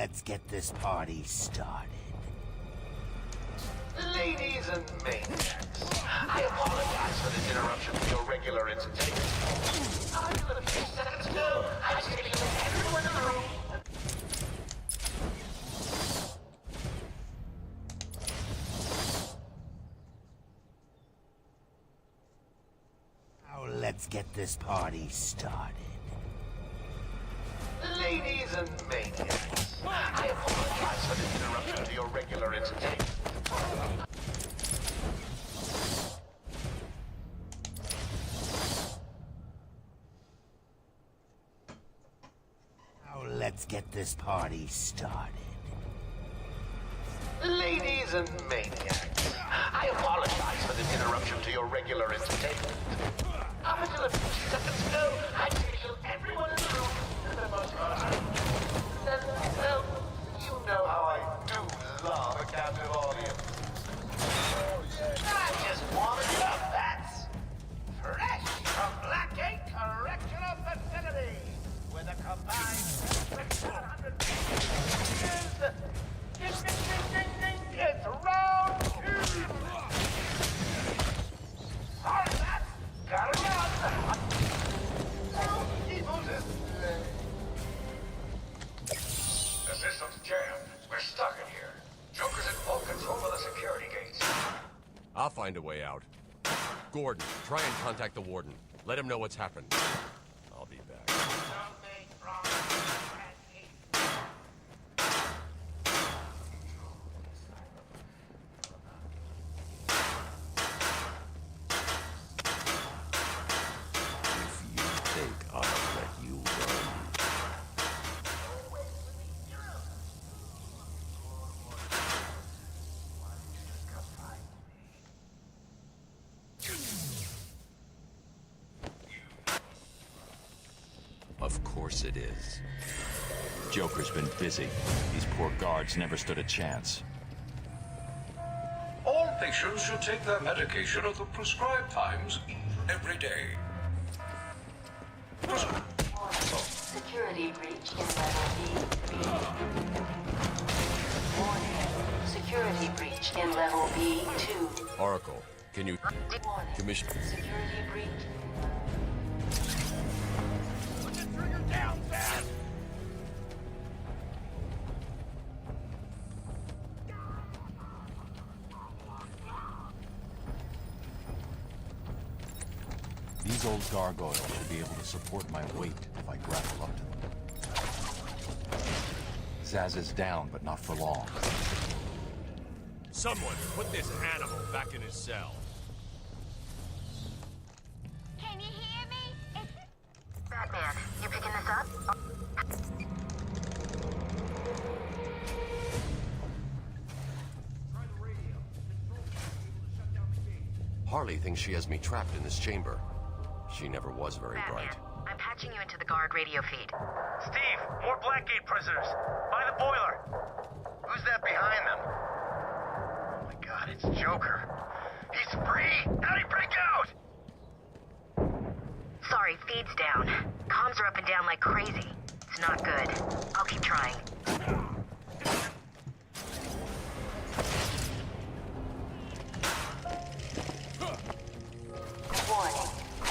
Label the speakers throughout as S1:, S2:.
S1: let's get this party started.
S2: Ladies and maniacs, I apologize for this interruption to your regular entertainment. Until a few seconds ago, I scheduled everyone in the room.
S1: Now let's get this party started.
S2: Ladies and maniacs, I apologize for this interruption to your regular entertainment.
S1: Now let's get this party started.
S2: Ladies and maniacs, I apologize for this interruption to your regular entertainment. Up until a few seconds ago, I scheduled everyone in the room. Well, you know how I do love a captive audience. I just wanted your bets. Fresh from Blackgate Correctional Facility, with a combined 700 it's round two. Sorry, Matt. Gotta run. The system's jammed. We're stuck in here. Joker's in full control of the security gates.
S3: I'll find a way out. Gordon, try and contact the warden. Let him know what's happened. I'll be back.
S4: Of course it is. Joker's been busy. These poor guards never stood a chance.
S5: All patients should take their medication at the prescribed times every day.
S6: Security breach in level B. Warning. Security breach in level B2.
S3: Oracle, can you...
S6: Warning.
S3: Commission...
S6: Security breach.
S4: These old gargoyles should be able to support my weight if I grapple up to them. Zaz is down, but not for long.
S3: Someone put this animal back in his cell.
S7: Can you hear me? It's...
S8: Batman, you picking this up?
S3: Harley thinks she has me trapped in this chamber. She never was very
S8: Batman,
S3: bright.
S8: I'm patching you into the guard radio feed.
S2: Steve, more Blackgate prisoners. By the boiler. Who's that behind them? Oh my god, it's Joker. He's free! How'd he break out?
S8: Sorry, feed's down. Comms are up and down like crazy. It's not good. I'll keep trying.
S6: Warning.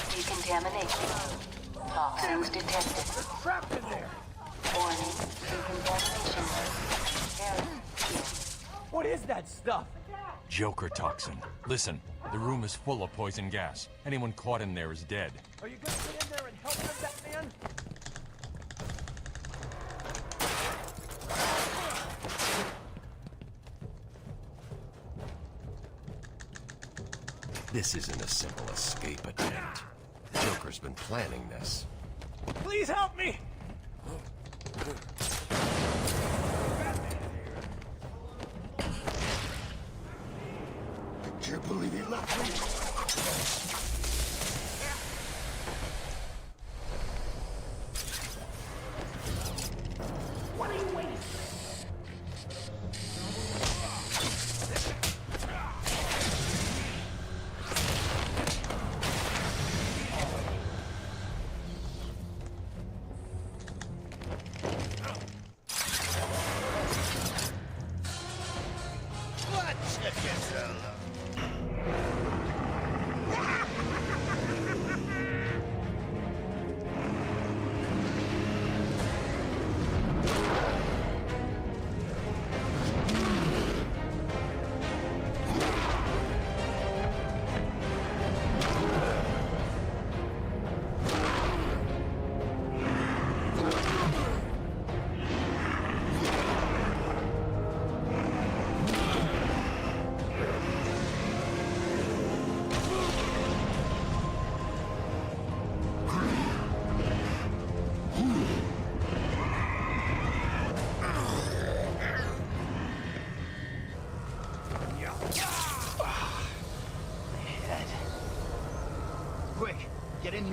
S6: Decontamination. Toxins detected.
S2: Trapped in there!
S6: Warning. Decontamination.
S2: What is that stuff?
S4: Joker toxin. Listen, the room is full of poison gas. Anyone caught in there is dead.
S2: Are you gonna get in there and help them, Batman?
S3: This isn't a simple escape attempt. Joker's been planning this.
S2: Please help me! I can't believe he left me.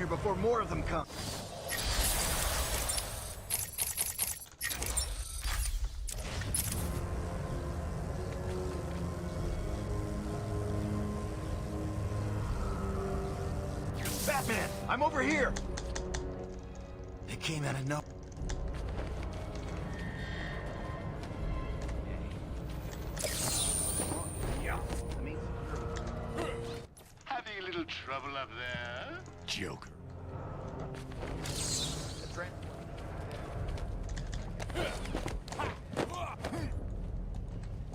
S9: before more of them come. Batman, I'm over here! They came out of nowhere.
S2: Having a little trouble up there?
S9: Joker.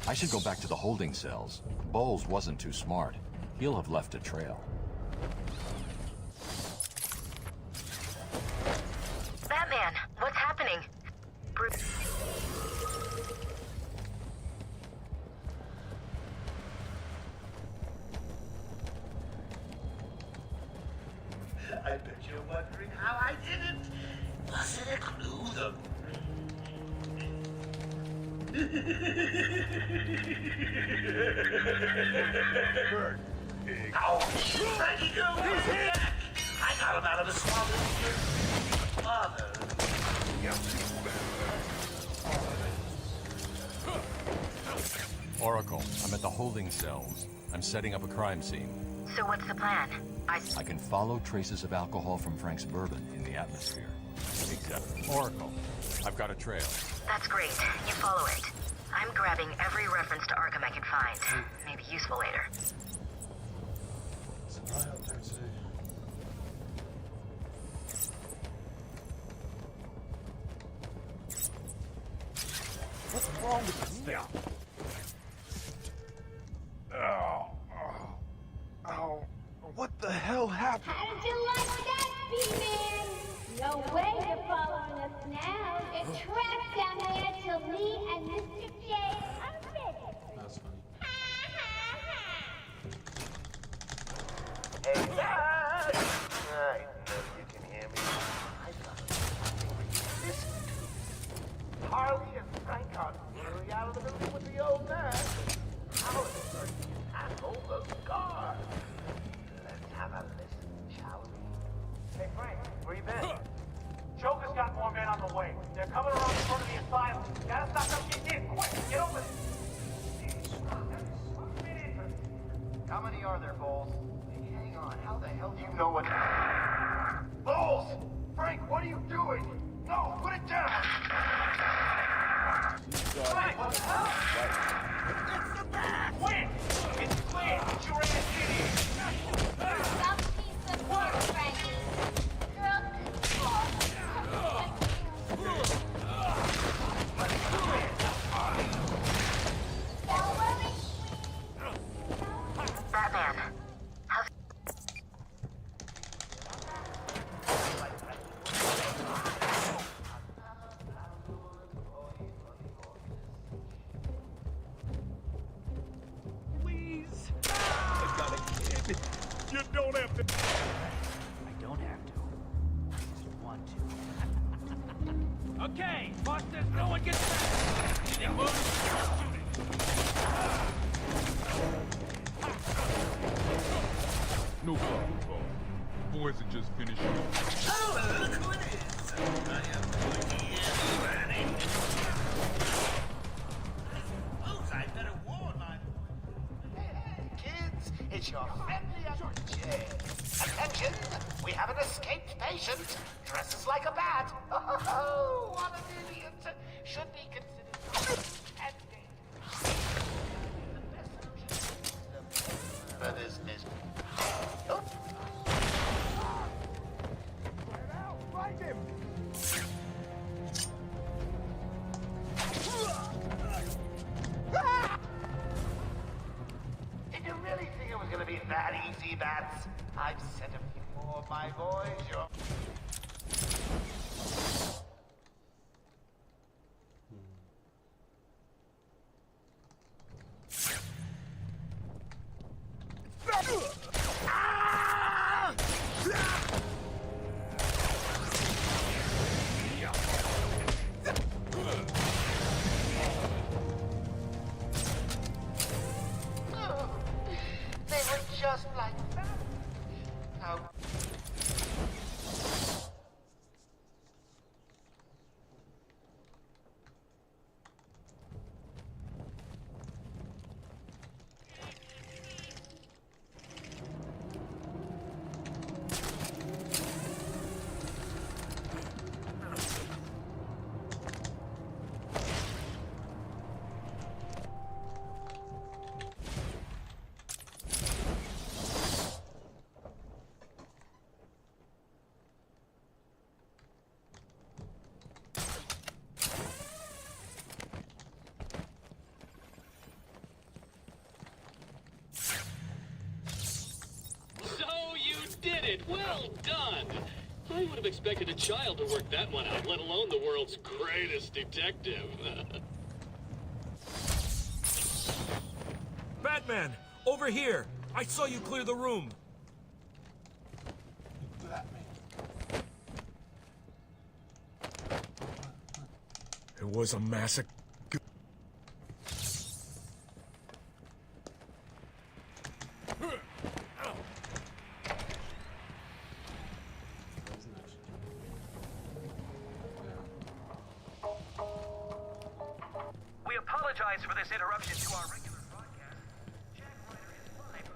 S4: I should go back to the holding cells. Bowles wasn't too smart. He'll have left a trail.
S8: Batman, what's happening?
S2: I bet you're wondering how I did it. Was it a clue, though?
S9: Bird.
S2: Ouch! Frankie, go back! I got him out of the swamp. Father.
S4: Oracle, I'm at the holding cells. I'm setting up a crime scene.
S8: So what's the plan?
S4: I can follow traces of alcohol from Frank's bourbon in the atmosphere. Except, Oracle, I've got a trail.
S8: That's great. You follow it. I'm grabbing every reference to Arkham I can find. Maybe useful later.
S9: What's wrong with this thing? Oh, what the hell happened?
S7: How did you like that, B-Man? No way you're following us now. You're trapped down there till me and Mr. J are finished.
S10: That's funny.
S2: Hey, Dad! I know you can hear me. I love you. Listen to me. Harley and Frank are nearly out of the building with the old man. How on earth do you tackle those guards? Let's have a listen, shall we? Hey, Frank, where you been? Joker's got more men on the way. They're coming around the front of the asylum. Gotta stop them getting in. Quick, get over there. How many are there, Bowles? Hang on, how the hell do you know what... Bowles! Frank, what are you doing? No, put it down! Frank, what the hell? It's the bat! Win! It's clear! Get your ass in here!
S7: Some piece of work, Frankie. Girls can talk. Don't worry.
S8: Batman, how's...
S9: Please. I got a kid. You don't have to. I don't have to. I just want to. Okay, boss says no one gets back. Anything
S11: No problem, boss. Boys are just finishing up.
S2: Oh, look who it is! I am Luigi and Granny. I suppose I better warn my... Hey, kids, it's your friendly Uncle Jay. Attention, we have an escaped patient. Dresses like a bat. Oh, what an idiot. Should be considered... and dangerous. The best solution for this mission. Oh.
S9: Find him.
S2: Did you really think it was gonna be that easy, Bats? I've sent a few more of my boys. You're... They were just like that. Now...
S10: Well done! I would have expected a child to work that one out, let alone the world's greatest detective.
S12: Batman! Over here! I saw you clear the room! It was a massacre.
S2: We apologize for this interruption to our regular broadcast. Jack Ryder is live.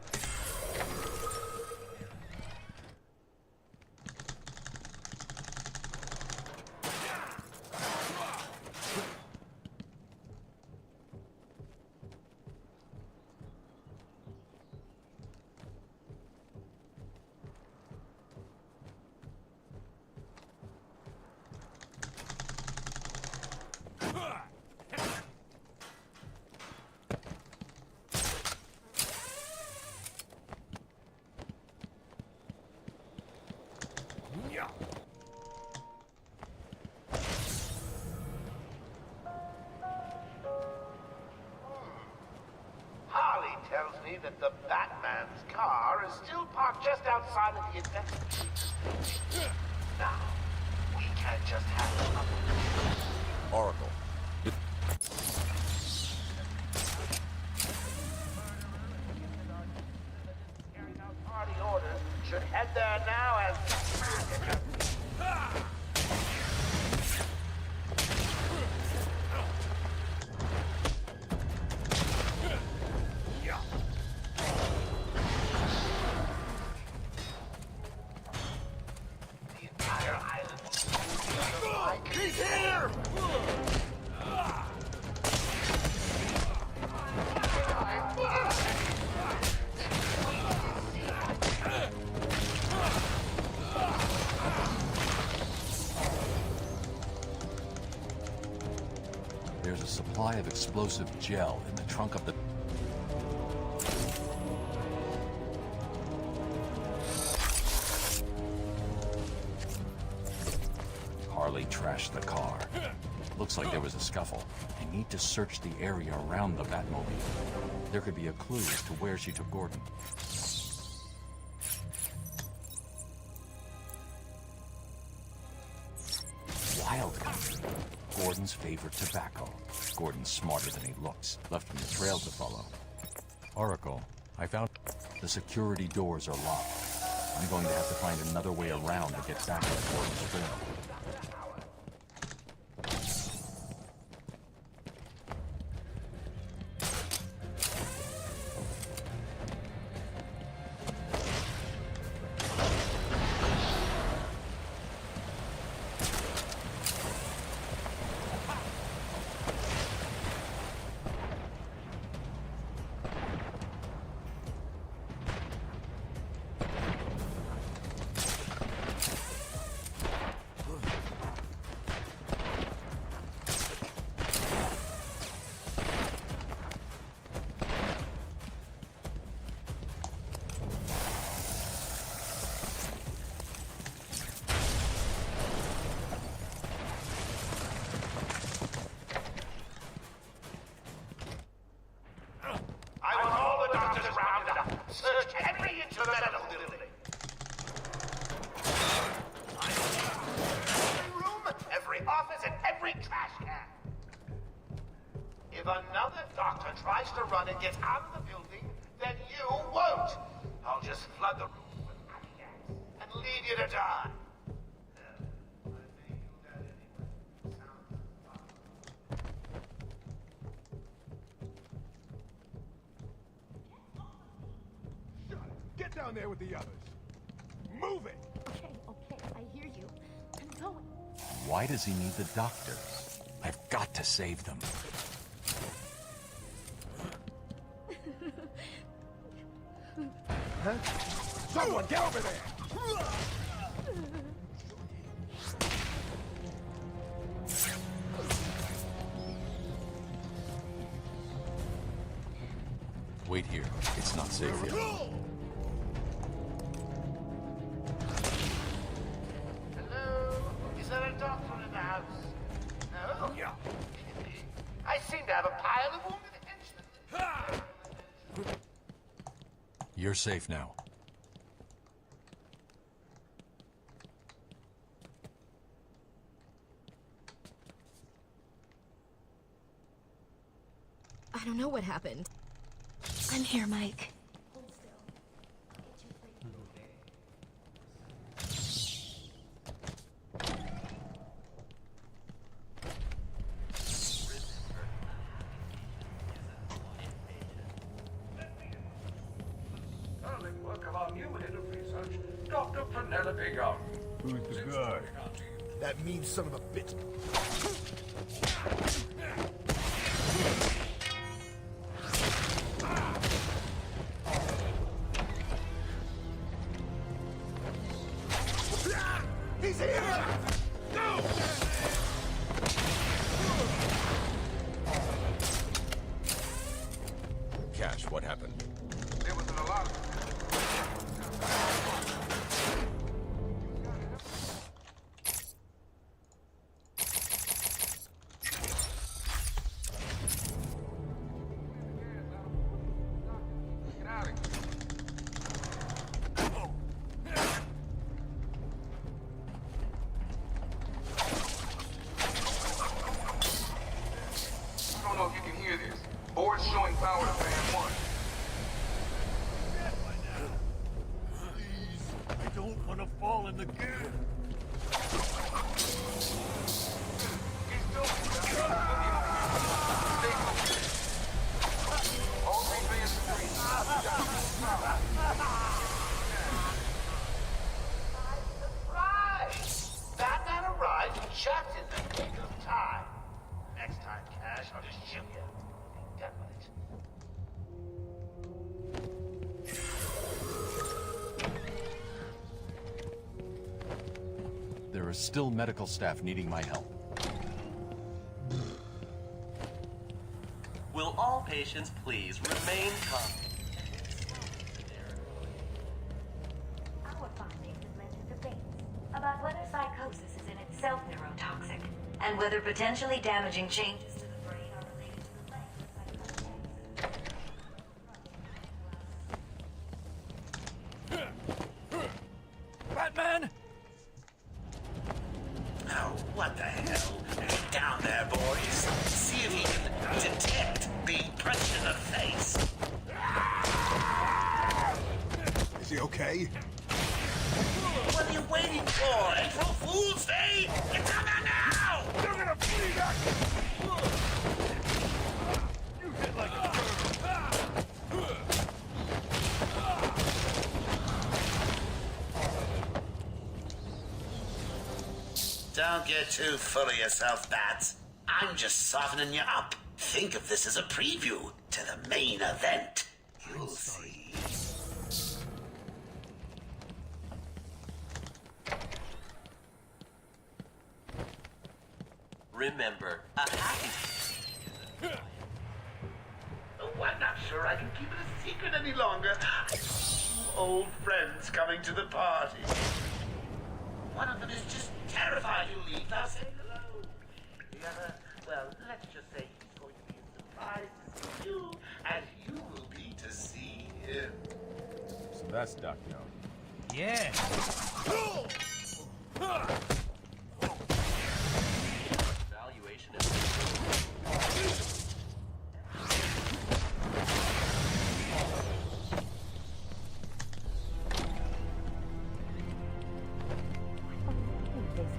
S2: Harley tells me that the Batman's car is still parked just outside of the investigation. Now, we can't just have it.
S3: Oracle.
S2: Carrying out party orders should head there now and... The entire island. He's here!
S4: There's a supply of explosive gel in the trunk of the... Harley trashed the car. Looks like there was a scuffle. I need to search the area around the Batmobile. There could be a clue as to where she took Gordon. Wild country. Gordon's favorite tobacco. Gordon's smarter than he looks. Left him the trail to follow. Oracle, I found... The security doors are locked. I'm going to have to find another way around to get back to Gordon's trail.
S2: another doctor tries to run and gets out of the building, then you won't. I'll just flood the room with gas and leave you to die.
S13: Get down there with the others. Move it!
S14: Okay, I hear you. I'm going.
S4: Why does he need the doctors? I've got to save them.
S13: Huh? Someone get over there!
S4: Wait here. It's not safe yet.
S2: seem to have a pile of wounded henchmen.
S4: You're safe now.
S14: I don't know what happened. I'm here, Mike.
S5: Sterling work of our new head of research, Dr. Penelope Young.
S13: Who's the guy? That mean son of a bitch. He's here! No!
S3: Cash, what happened?
S2: There was an alarm. Get out of here. I don't know if you can hear this. Board's showing power to fan 1.
S13: I don't want to fall in the gear.
S2: Surprise! Batman arrived just in the nick of time. Next time, Cash, I'll just shoot you. Be done with it.
S4: There are still medical staff needing my help.
S15: Will all patients please remain calm?
S8: Our findings have led to debates about whether psychosis is in itself neurotoxic, and whether potentially damaging changes to the brain are related to the length of psychosis.
S12: Batman!
S16: Oh, what the hell? Down there, boys. See if he can detect being punched in the face.
S13: Is he okay?
S16: What are you waiting for? April Fool's Day? It's on there now!
S13: You're gonna bleed out! You hit like a
S16: Don't get too full of yourself, Bats. I'm just softening you up. Think of this as a preview to the main event. You'll see.
S15: Remember, a happy...
S16: Oh, I'm not sure I can keep it a secret any longer. Old friends coming to the party. One of them is just terrified you'll leave without saying hello. The other, well, let's just say he's going to be as surprised to see you as you will be to see him.
S9: So that's Doc Young.
S12: Yeah.
S15: Valuation is...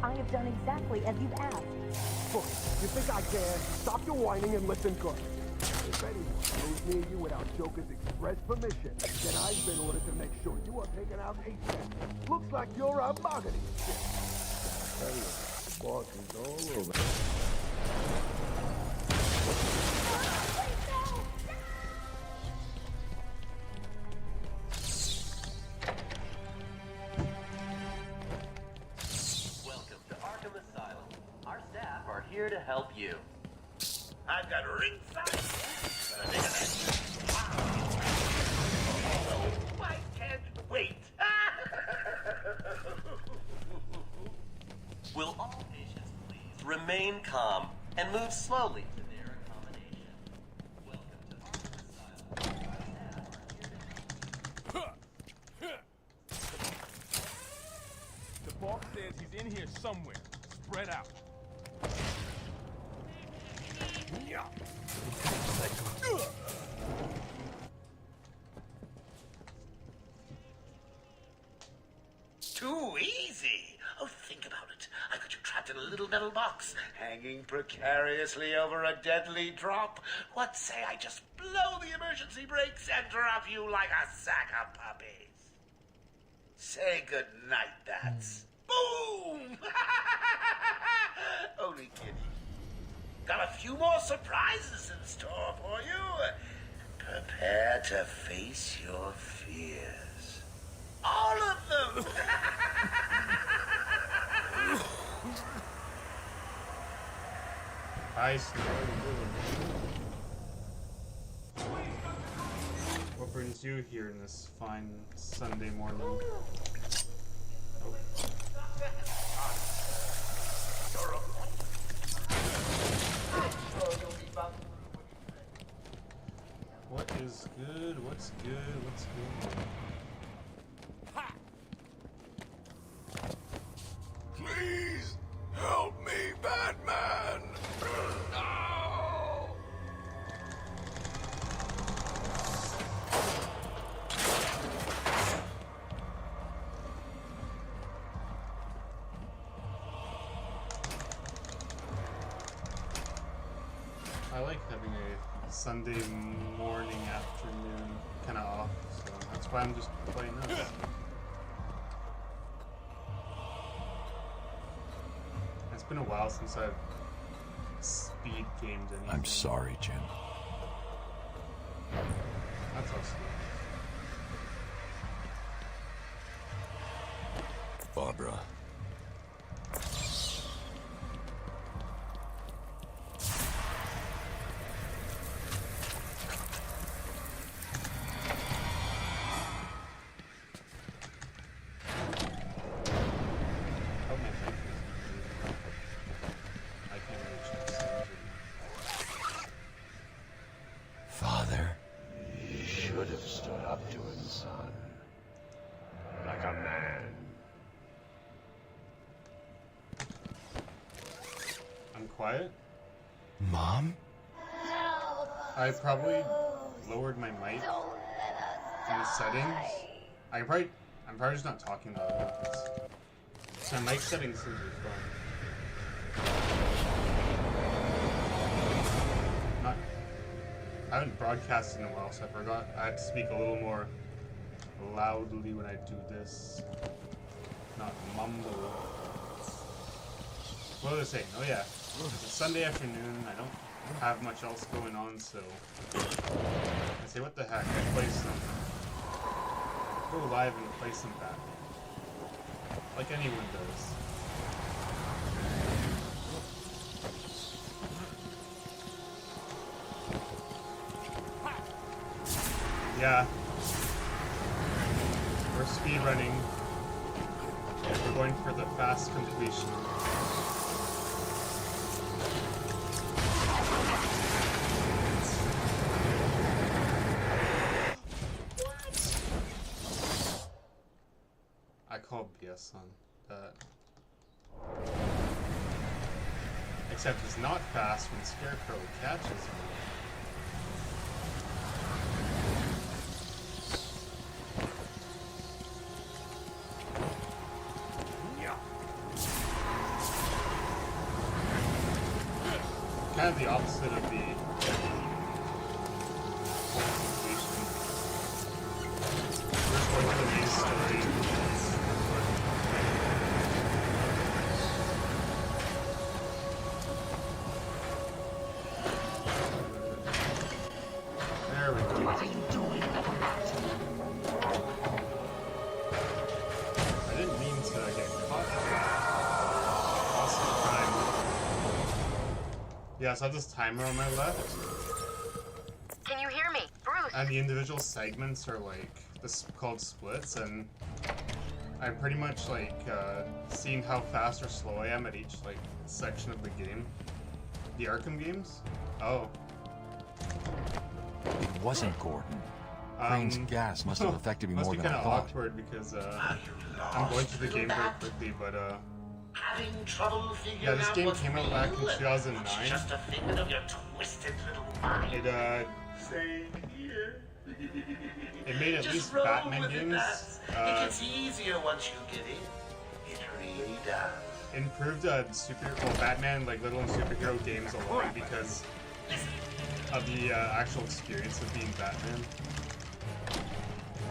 S17: I have done exactly as you've asked.
S13: Look, you think I care? Stop your whining and listen good. If anyone goes near you without Joker's express permission, then I've been ordered to make sure you are taken out ASAP. Looks like you're a mahogany shit. Anyway, the boss is all over.
S15: Welcome to Arkham Asylum. Our staff are here to help you.
S16: I've got ringside. I can't wait.
S15: Will all patients please remain calm and move slowly to their accommodation?
S11: somewhere. Spread out.
S16: Too easy. Oh, think about it. I got you trapped in a little metal box, hanging precariously over a deadly drop. What say I just blow the emergency brakes and drop you like a sack of puppies? Say goodnight, Bats. Boom! Only kidding. Got a few more surprises in store for you. Prepare to face your fears. All of them!
S18: Hi, Snow. What brings you here in this fine Sunday morning? Oh. What is good? What's good? What's good?
S2: Please help me, Batman! No!
S18: I like having a Sunday morning, afternoon kind of off, so that's why I'm just playing this. It's been a while since I've speed gamed anything.
S4: I'm sorry, Jim.
S18: That's awesome.
S4: Barbara.
S2: Father, you should have stood up to him, son. Like a man.
S18: I'm quiet?
S2: Mom?
S18: I probably lowered my mic in the settings. I'm probably just not talking loud enough. So my mic settings seem to be fine. I haven't broadcasted in a while, so I forgot I had to speak a little more loudly when I do this. Not mumble. What was I saying? Oh yeah, it's a Sunday afternoon. I don't have much else going on, so I say, what the heck? I play some. Go live and play some Batman, like anyone does. Yeah. We're speedrunning. We're going for the fast completion. I call BS on that. Except it's not fast when Scarecrow catches me. Kind of the opposite of the completion. We're just going to the main story. There we go. What are you doing? I didn't mean to get caught. Awesome time. Yeah, so I have this timer on my left.
S19: Can you hear me? Bruce!
S18: And the individual segments are like, called splits, and I'm pretty much like seeing how fast or slow I am at each like section of the game. The Arkham games? Oh.
S4: It wasn't Gordon. Crane's gas must have affected me more than I thought.
S18: Must be kind of awkward because I'm going through the game very quickly, but
S16: Having trouble figuring
S18: Yeah, this
S16: out
S18: game
S16: what's
S18: came out back in
S16: real and
S18: 2009.
S16: what's just a figment of your twisted little mind. Same here.
S18: It made at
S16: Just
S18: least
S16: roll
S18: Batman
S16: with it,
S18: games.
S16: Bats. It gets easier once you get in. It really does.
S18: Improved Batman, like little and superhero games a lot because of the actual experience of being Batman.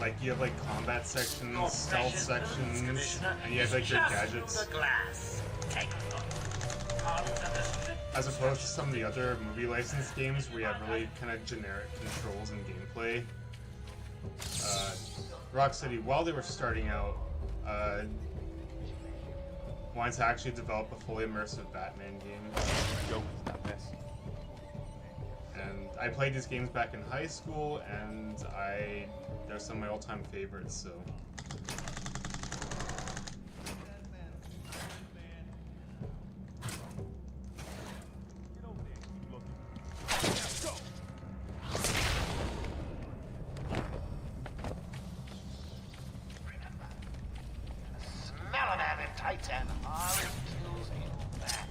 S18: Like you have like combat sections, stealth sections, and you have like your gadgets. As opposed to some of the other movie licensed games where you have really kind of generic controls and gameplay. Rocksteady, while they were starting out, wanted to actually develop a fully immersive Batman game. And I played these games back in high school, and they're some of my all-time favorites, so.
S2: Smell of that in Titan. Harley kills you back.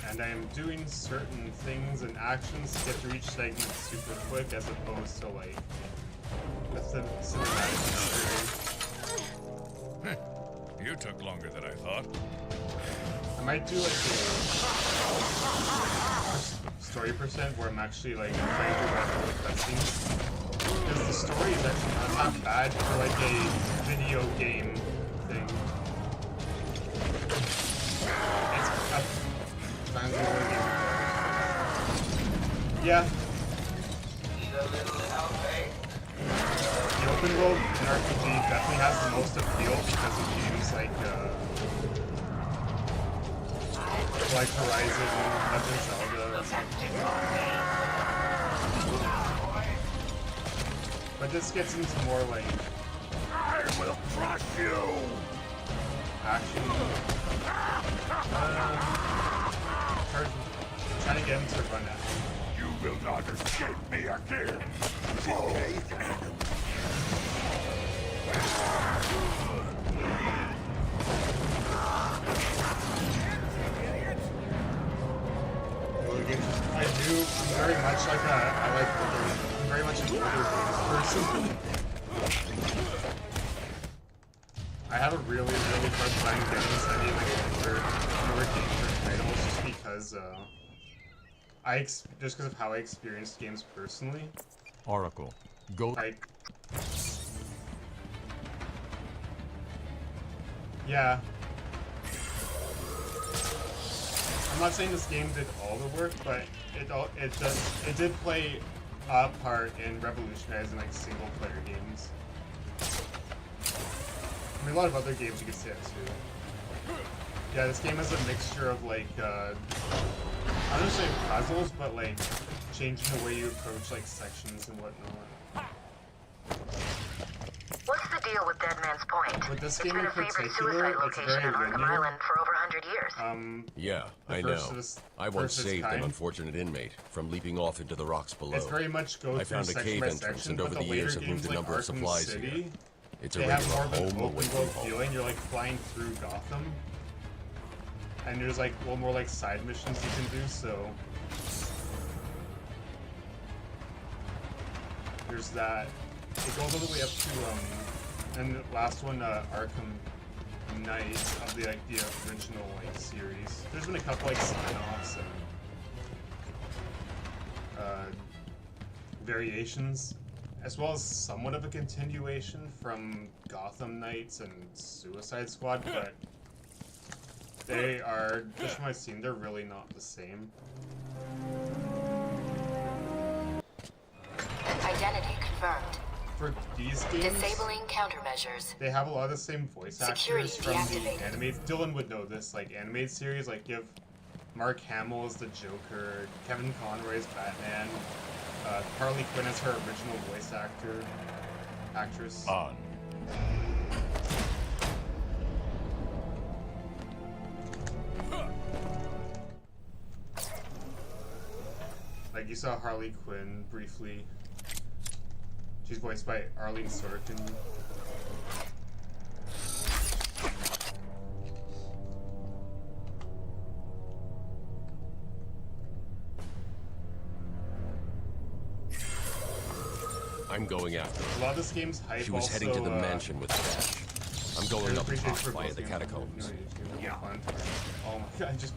S18: And I am doing certain things and actions to get through each segment super quick as opposed to like a cinematic experience.
S20: You took longer than I thought.
S18: I might do like a story percent where I'm actually like trying to do rapid cutscenes. Because the story is actually not that bad for like a video game thing. Yeah. The open world in RPG definitely has the most appeal because of games like Horizon, Legend of Zelda. But this gets into more like I will crush you. Action. Trying to get him to run at me.
S20: You will not escape me again.
S18: I'm very much like I'm very much an older games person. I have a really hard time getting into any like newer games or titles just because just because of how I experienced games personally.
S4: Oracle, go.
S18: Like, yeah. I'm not saying this game did all the work, but it did play a part in revolutionizing like single player games. I mean, a lot of other games you could say that too. Yeah, this game is a mixture of like I don't want to say puzzles, but like changing the way you approach like sections and whatnot.
S19: What's the deal with Dead Man's Point?
S18: With this
S19: It's
S18: game
S19: been
S18: in
S19: a favorite
S18: particular,
S19: suicide
S18: it's
S19: location
S18: very
S19: on Arkham
S18: linear.
S19: Island for over 100 years.
S3: Yeah, I know. I once saved an unfortunate inmate from leaping off into the rocks below.
S18: It's very much go
S3: I found a
S18: section
S3: cave
S18: by
S3: entrance,
S18: section,
S3: and over
S18: but
S3: the
S18: the later
S3: years have moved
S18: games
S3: a
S18: like
S3: number of
S18: Arkham
S3: supplies
S18: City,
S3: here. It's a
S18: they have
S3: regular
S18: more of an
S3: home away
S18: open
S3: from
S18: world
S3: home.
S18: feeling. You're like flying through Gotham, and there's like a little more like side missions you can do. So there's that. It goes all the way up to and the last one, Arkham Knight of the original like series. There's been a couple like sign-offs and variations, as well as somewhat of a continuation from Gotham Knights and Suicide Squad, but they are, just from what I've seen, they're really not the same.
S6: Identity confirmed.
S18: For these games,
S6: Disabling countermeasures.
S18: they have a lot of the same voice
S6: Security
S18: actors from
S6: deactivated.
S18: the animated. Dylan would know this, like animated series. Like you have Mark Hamill as the Joker, Kevin Conroy as Batman, Harley Quinn as her original voice actress.
S20: On.
S18: Like you saw Harley Quinn briefly. She's voiced by Arlene Sorkin.
S3: I'm going after her.
S18: A lot of this game's hype.
S3: She was heading to the mansion with Dash. I'm going up top via the catacombs.
S18: Yeah. Oh my god, I just...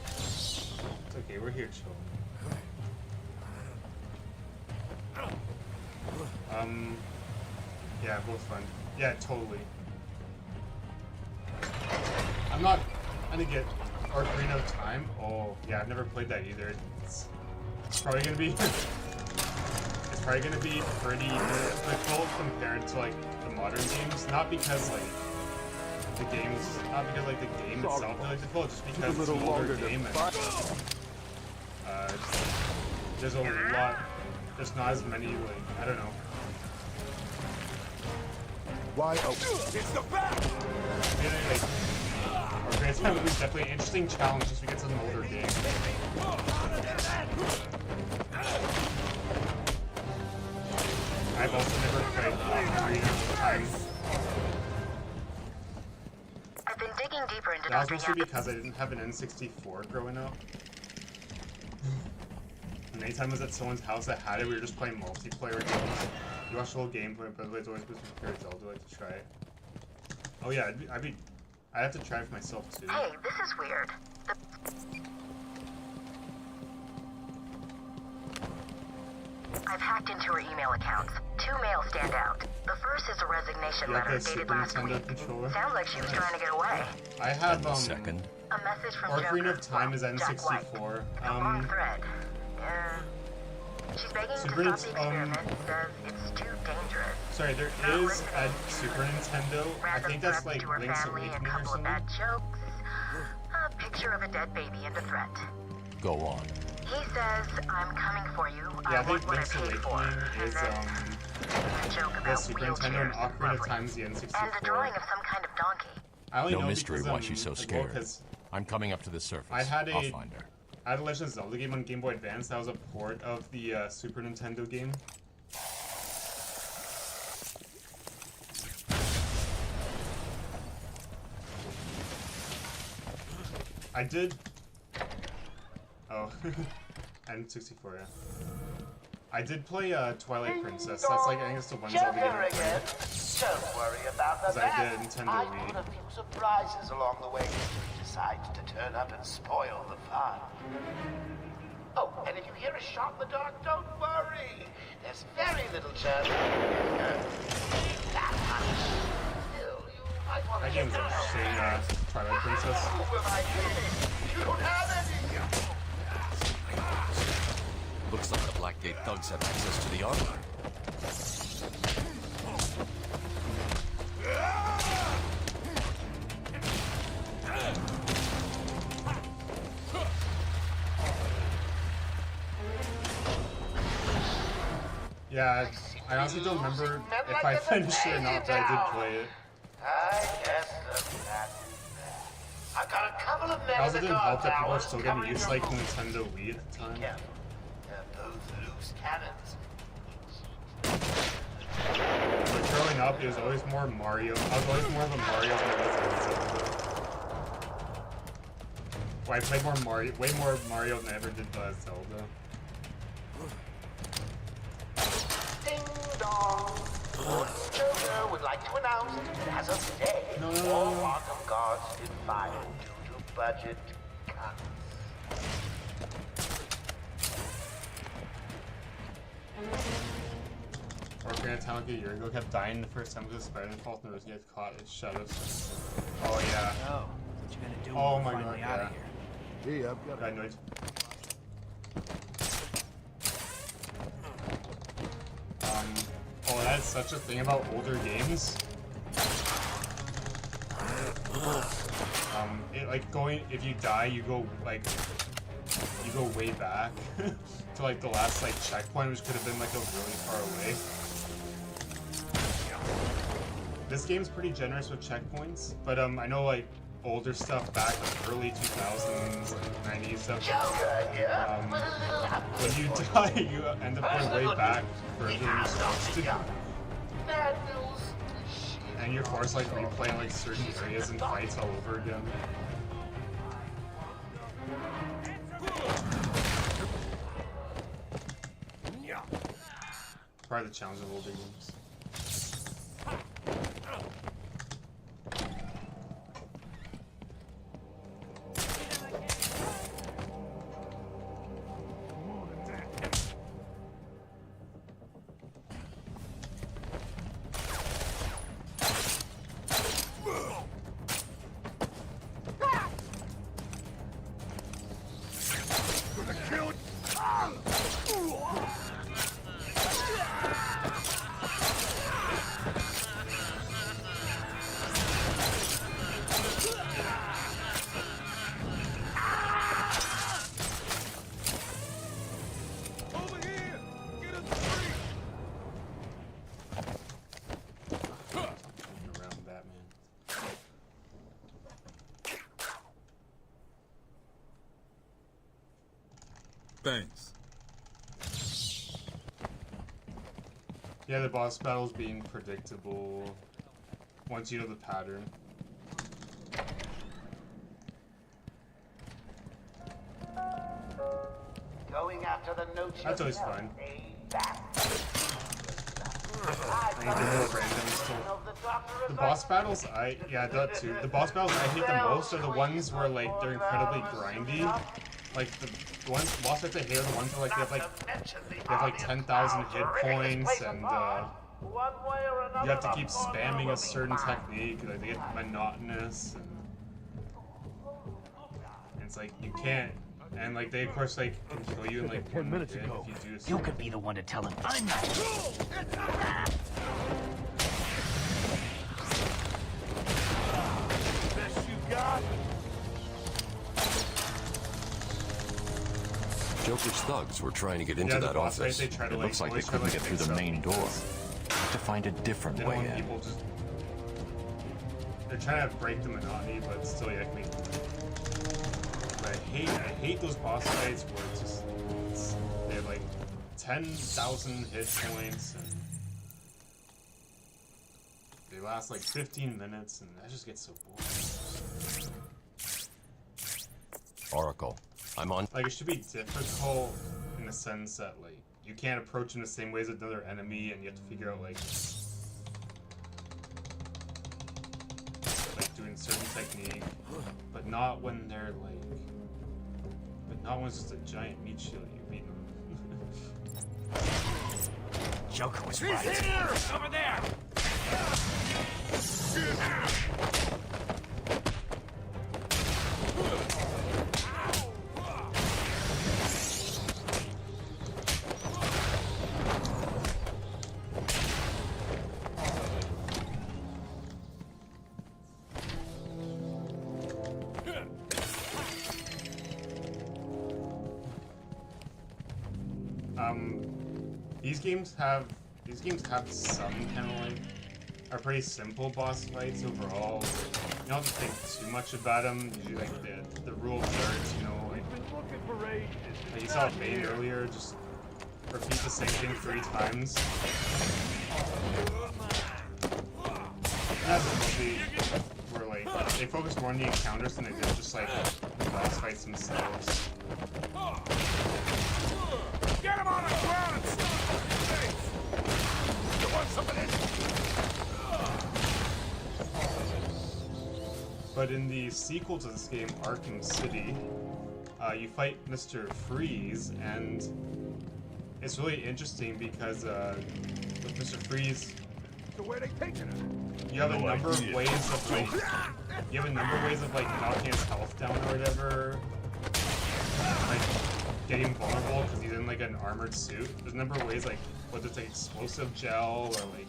S18: It's okay, we're here chilling. Yeah, both fun. Yeah, totally. I'm not gonna get Ocarina of Time. Oh, yeah, I've never played that either. It's probably gonna be it's probably gonna be pretty difficult compared to like the modern games. Not because like the game itself is really difficult, just because it's an older game and there's a lot. There's not as many like I don't know.
S13: Why? Oh, it's the back.
S18: Ocarina of Time would be definitely an interesting challenge just because it's an older game. I've also never played Ocarina of Time.
S19: I've been digging deeper into
S18: That was mostly because I didn't have an N64 growing up. And anytime I was at someone's house that had it, we were just playing multiplayer games. You watch the whole gameplay, but it's always been compared to Zelda. I'd like to try it. Oh yeah, I'd have to try it for myself too.
S19: Hey, this is weird. I've hacked into her email accounts. 2 mails stand out. The first is a resignation letter dated last week. Sounds like she was trying to get away.
S18: I have
S19: A message from
S18: Ocarina of
S19: Joker.
S18: Time is N64.
S19: Long thread. She's begging to stop the experiment. Says it's too dangerous.
S18: Sorry, there is a Super Nintendo. I think that's like Link's Awakening or something.
S19: Bad jokes. A picture of a dead baby and a threat.
S4: Go on.
S19: He says, I'm coming for you.
S18: Yeah, I
S19: want
S18: think
S19: what I
S18: Link's
S19: paid for.
S18: Awakening is
S19: a joke
S18: the
S19: about
S18: Super Nintendo and Ocarina of Time is the N64.
S19: And a drawing of some kind of donkey.
S18: I only
S4: No
S18: know
S4: mystery
S18: because,
S4: why she's so scared. I'm coming up to the surface.
S18: I had
S4: I'll find her.
S18: I had a Legend of Zelda game on Game Boy Advance. That was a port of the Super Nintendo game. I did. Oh, N64, yeah. I did play Twilight Princess. That's like I think it's the one Zelda game I played.
S2: Don't worry about the
S18: Because I did Nintendo
S2: I
S18: Wii.
S2: put a few surprises along the way if you decide to turn up and spoil the fun. Oh, and if you hear a shot in the dark, don't worry. There's very little chance that much. Still, you might want to
S18: That
S2: get
S18: game's
S2: down.
S18: interesting, Twilight Princess.
S2: Who am I kidding? You don't have any.
S3: Looks like the Blackgate thugs have access to the armor.
S18: Yeah, I honestly don't remember if I finished it or not, but I did play it.
S2: I guess that. I've got a couple of men
S18: It also
S2: in the
S18: didn't help that people are
S2: guardhouse
S18: still getting
S2: covering
S18: used to
S2: your
S18: like
S2: home.
S18: Nintendo Wii at the time.
S2: Those loose cannons.
S18: But growing up, it was always more Mario. I was always more of a Mario than I was a Zelda. Well, I played more Mario, way more Mario than I ever did Zelda.
S2: Ding dong. Joker would like to announce that as of today, all Arkham guards have been fired due to budget cuts.
S18: Ocarina of Time like a year ago kept dying the first time because Spider-Man falls and he gets caught in shadows. Oh yeah.
S9: Oh, what you gonna do
S18: Oh
S9: when
S18: my
S9: we're
S18: god,
S9: finally out
S18: yeah.
S9: of here?
S13: Yeah, I've got
S18: I know it. Oh, that's such a thing about older games. It like going, if you die, you go way back to like the last like checkpoint, which could have been like a really far away. This game's pretty generous with checkpoints, but I know like older stuff back like early 2000s, like 90s stuff. When you die, you end up going way back further. And you're forced like replaying like certain areas and fights all over again. part of the challenge of older games.
S11: Thanks.
S18: Yeah, the boss battles being predictable once you know the pattern.
S2: Going after the notes.
S18: That's always fun. The boss battles, yeah, that too. The boss battles I hate the most are the ones where like they're incredibly grindy. Like the boss fights I hate are the ones where like they have like 10,000 hit points and you have to keep spamming a certain technique. Like they get monotonous and it's like you can't. And like they of course like can kill you in like 1 minute if you do so.
S1: You could be the one to tell him I'm not.
S13: Best you got?
S3: Joker's thugs were trying to get into that office.
S4: It looks like they couldn't get through the main door. Have to find a different way in.
S18: They're trying to break the monotony, but still, yeah, I hate those boss fights where it's just they have like 10,000 hit points and they last like 15 minutes, and that just gets so boring.
S3: Oracle, I'm on.
S18: Like it should be difficult in the sense that like you can't approach them the same way as another enemy, and you have to figure out like doing certain technique, but not when they're like. Not when it's just a giant meat shield you beat them.
S1: Joker was right.
S12: He's here! Over there!
S18: These games have some kind of like are pretty simple boss fights overall. You don't have to think too much about them. Usually like the rule of thirds, you know, like you saw Bane earlier, just repeat the same thing 3 times. That's mostly where like they focus more on the encounters than they did just like the boss fights themselves.
S12: Get him on the ground and stop his face! You want some of this?
S18: But in the sequel to this game, Arkham City, you fight Mr. Freeze, and it's really interesting because with Mr. Freeze,
S13: So where they taking him?
S18: you have a number of ways of like knocking his health down or whatever, like getting vulnerable because he's in like an armored suit. There's a number of ways, like whether it's like explosive gel or like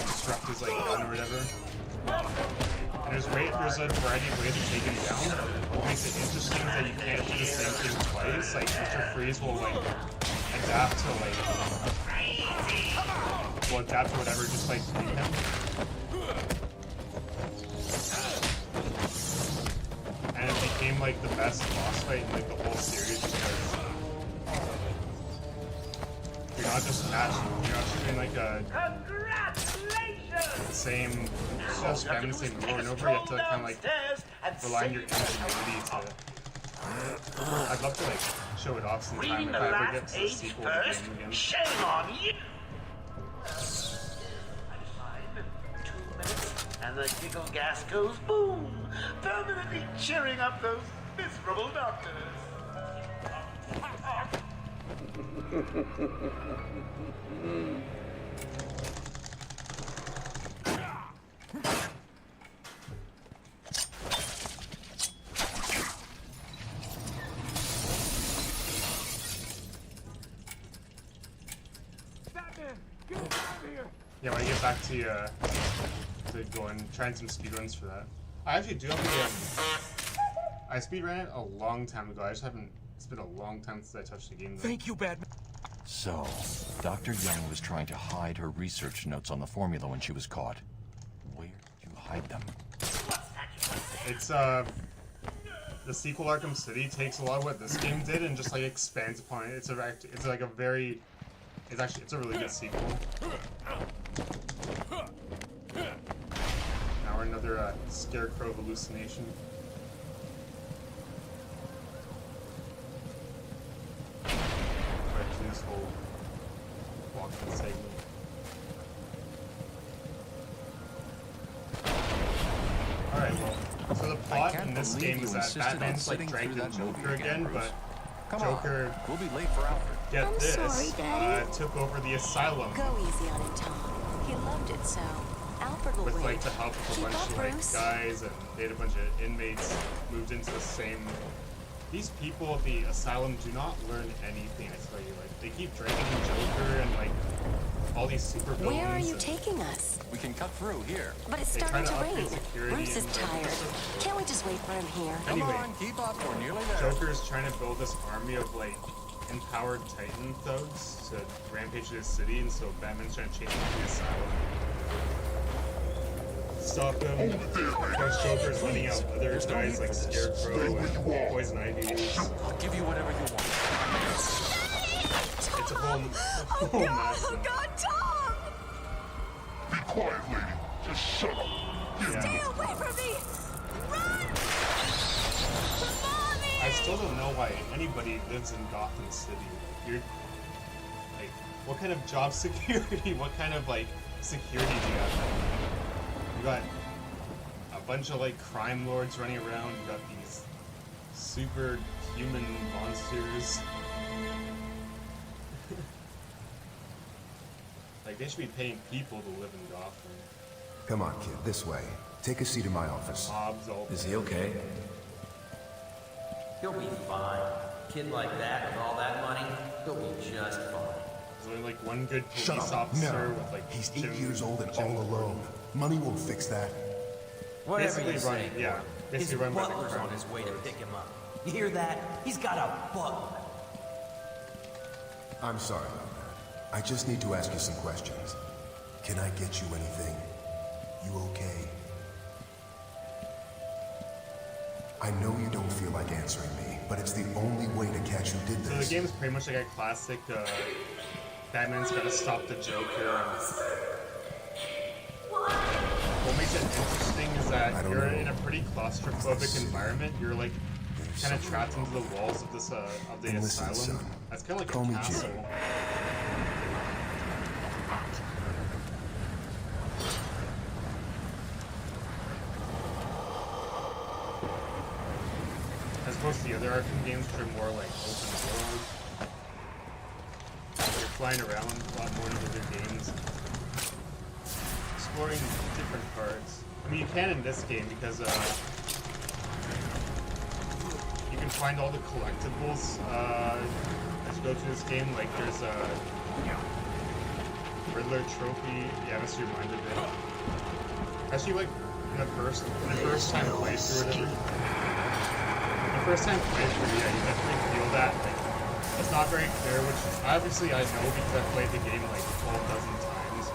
S18: disrupt his like gun or whatever. And there's a variety of ways to take him down. What makes it interesting is that you can't do the same thing twice. Like Mr. Freeze will like adapt to whatever, just like beat him. And it became like the best boss fight in like the whole series because you're not just doing like the same, just spamming the same over and over. You have to kind of like rely on your ingenuity to. I'd love to like show it off sometime if I ever get to the sequel of the game again.
S2: Shame on you!
S16: the giggle gas goes boom, permanently cheering up those miserable doctors.
S18: Yeah, when I get back to going trying some speedruns for that. I actually do have the I speedran it a long time ago. I just haven't. It's been a long time since I touched the game. Though.
S4: Thank you, Batman. So, Dr. Young was trying to hide her research notes on the formula when she was caught. Where did you hide them?
S18: It's the sequel Arkham City takes a lot of what this game did and just like expands upon it. It's like a very it's a really good sequel. Now we're another Scarecrow hallucination. Right to this whole walking segment. Alright, well, so the plot in this game is that Batman's like dragged in Joker again, but Joker,
S4: we'll be late for Alfred.
S18: Get
S17: I'm
S18: this,
S17: sorry, Daddy.
S18: took over the asylum.
S17: Go easy on him, Tom. He loved it so. Alfred will
S18: with
S17: wait.
S18: like to help with a
S17: Keep
S18: bunch
S17: up,
S18: of like
S17: Bruce.
S18: guys, and they had a bunch of inmates moved into the same. These people at the asylum do not learn anything. I tell you, like they keep drinking Joker and like all these super villains.
S17: Where are you taking us?
S4: We can cut through here.
S17: But it's
S18: They
S17: starting
S18: try
S17: to
S18: to upgrade
S17: rain.
S18: security
S17: Bruce is
S18: and,
S17: tired. Can't we just wait for him here?
S18: Anyway,
S4: Come on, keep up. We're nearly there.
S18: Joker's trying to build this army of like empowered Titan thugs to rampage the city, and so Batman's trying to chase him to the asylum. Stop him. Because Joker's letting out other guys like Scarecrow and Poison Ivy.
S4: I'll give you whatever you want.
S18: It's a whole mess.
S17: Oh God, Tom!
S20: Be quiet, lady. Just shut up.
S17: Stay away from me! Run! Mommy!
S18: I still don't know why anybody lives in Gotham City. You're like, what kind of job security? What kind of like security do you have? You got a bunch of like crime lords running around. You got these super human monsters. Like they should be paying people to live in Gotham.
S21: Come on, kid, this way. Take a seat in my office.
S18: Mobs all.
S21: Is he okay?
S15: He'll be fine. Kid like that with all that money, he'll be just fine.
S18: There's only like one good police
S21: Shut up.
S18: officer
S21: No.
S18: with like
S21: He's 8
S18: Jim-
S21: years old and
S18: Jim
S21: all alone. Money won't fix that.
S1: Whatever
S18: Basically
S1: you
S18: run-
S1: say.
S18: yeah,
S1: His
S18: basically run by the
S1: butler's
S18: crowd.
S1: on his way to pick him up. You hear that? He's got a butler.
S21: I'm sorry about that. I just need to ask you some questions. Can I get you anything? You okay? I know you don't feel like answering me, but it's the only way to catch who did
S18: So the
S21: this.
S18: game is pretty much like a classic Batman's gotta stop the Joker. What makes it interesting is that
S21: I don't
S18: you're
S21: know.
S18: in a pretty claustrophobic environment. You're like kind of trapped into the walls of this of the
S21: And listen,
S18: asylum.
S21: son,
S18: That's kind of like
S21: call
S18: a
S21: me
S18: castle.
S21: Jim.
S18: As opposed to the other Arkham games, which are more like open world. You're flying around a lot more than other games, exploring different parts. I mean, you can in this game because you can find all the collectibles as you go through this game. Like there's a Riddler trophy. Yeah, that's your mind of it. Actually, like in the first time playthrough, or whatever. The first time playthrough, yeah, you definitely feel that. Like, it's not very clear, which obviously I know because I've played the game like 12 dozen times.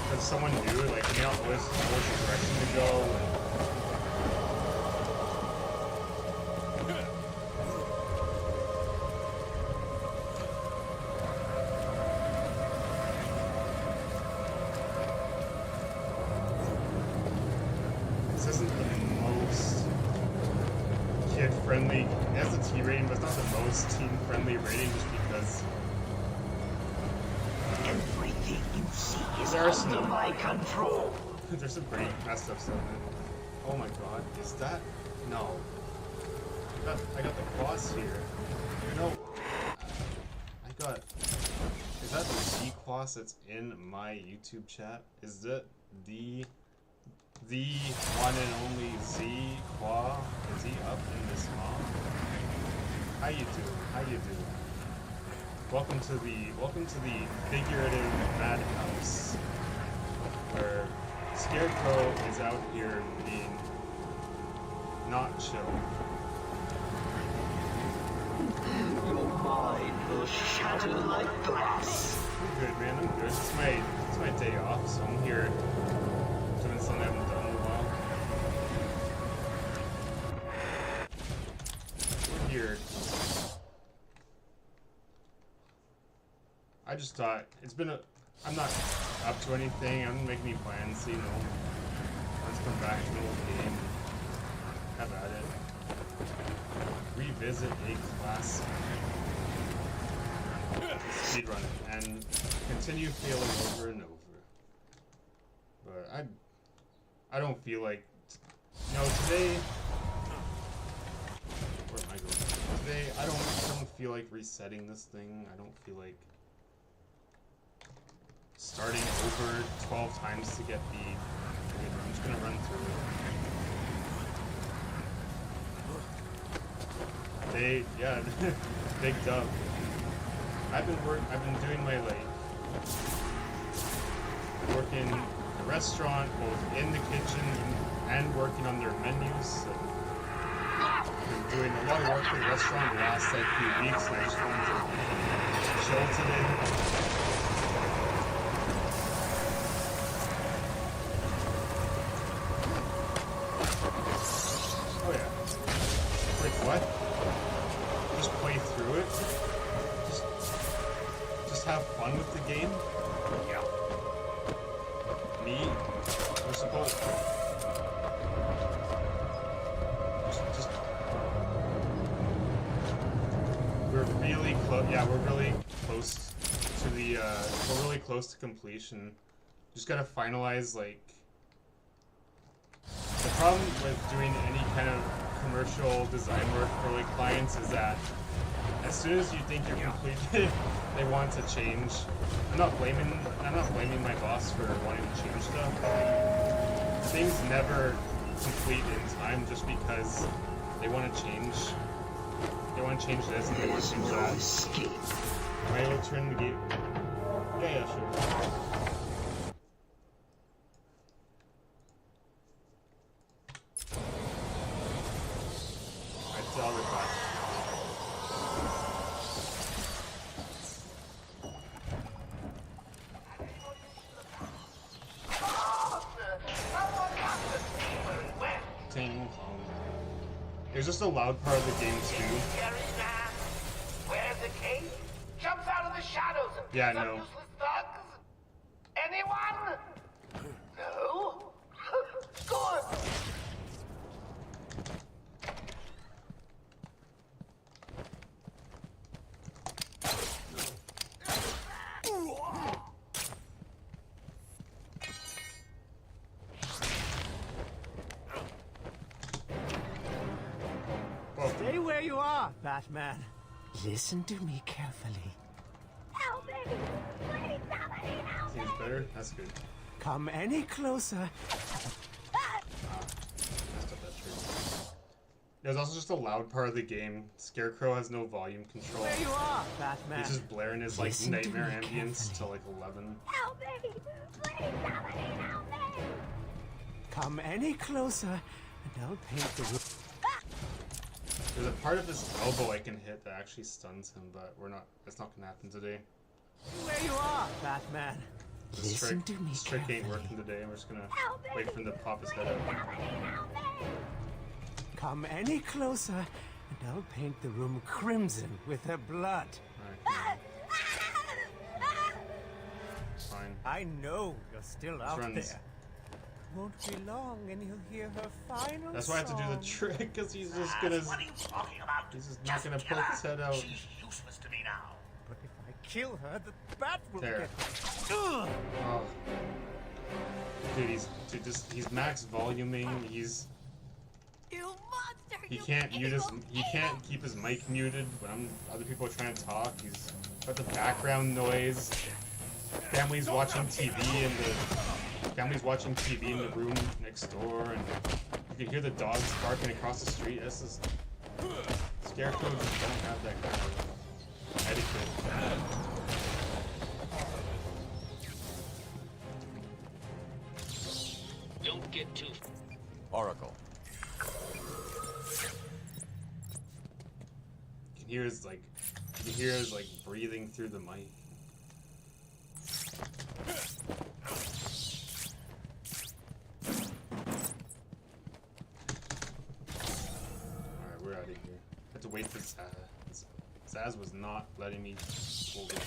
S18: Because someone new, like, you don't always know which direction to go. This isn't the most kid-friendly. It has a T rating, but it's not the most teen-friendly rating just because
S16: Everything you see is
S18: there are some
S16: under my control.
S18: There's some pretty messed up stuff in it. Oh my god, is that? No. I got the claws here. You know, I got. Is that the Z class that's in my YouTube chat? Is that the one and only Z Qua? Is he up in this mob? How you doing? How you doing? Welcome to the figurative madhouse, where Scarecrow is out here being not chill.
S16: Your mind will shatter like glass.
S18: I'm good, man. I'm good. It's my day off, so I'm here doing something I haven't done in a while. We're here. I just thought it's been I'm not up to anything. I'm not making any plans. You know, let's come back to an old game. Have at it. Revisit a classic. Speedrun it and continue failing over and over. But I don't feel like, you know, today. Where am I going? Today I don't feel like resetting this thing. I don't feel like starting over 12 times to get the. I'm just gonna run through it. Yeah, big dub. I've been doing my working the restaurant, both in the kitchen and working on their menus. So been doing a lot of work for the restaurant the last few weeks, and I just wanted to chill today. Oh yeah. Wait, what? Just play through it? Just have fun with the game? Yeah. Me? We're supposed to. Just we're really close. Yeah, we're really close to the. We're really close to completion. Just gotta finalize like. The problem with doing any kind of commercial design work for like clients is that as soon as you think you're completed, they want to change. I'm not blaming my boss for wanting to change stuff. Things never complete in time just because they want to change. They want to change this and they want to change that. Am I able to turn the game? Yeah, sure. There's just a loud part of the game too.
S2: Where's the cave? Jumps out of the shadows and
S18: yeah, I know.
S2: useless thugs? Anyone? No? Good.
S1: Stay where you are, Batman. Listen to me carefully.
S8: Help me! Please, somebody help me!
S18: Seems better? That's good.
S1: Come any closer.
S18: There's also just a loud part of the game. Scarecrow has no volume control.
S1: Where you are, Batman.
S18: He's just blaring his like nightmare ambience till like 11.
S8: Help me! Please, somebody help me!
S1: Come any closer, and I'll paint the roof.
S18: There's a part of his elbow I can hit that actually stuns him, but that's not gonna happen today.
S1: Where you are, Batman.
S18: This trick ain't working today. We're just gonna wait for him to pop his head out.
S1: Come any closer, and I'll paint the room crimson with her blood.
S18: Alright, fine.
S1: I know you're still out
S18: runs.
S1: there. Won't be long, and you'll hear her final.
S18: That's why I have to do the trick, because he's just gonna.
S2: What are you talking about?
S18: He's just not gonna poke his head out.
S2: She's useless to me now.
S1: But if I kill her, the bat will
S18: There.
S1: get her.
S18: Oh. Dude, he's max voluming. He can't keep his mic muted when other people are trying to talk. He's got the background noise. Family's watching TV in the room next door, and you can hear the dogs barking across the street. This is Scarecrow just don't have that kind of etiquette.
S10: Don't get too...
S3: Oracle.
S18: You can hear his like breathing through the mic. Alright, we're out of here. I have to wait for Zaz. Zaz was not letting me hold it.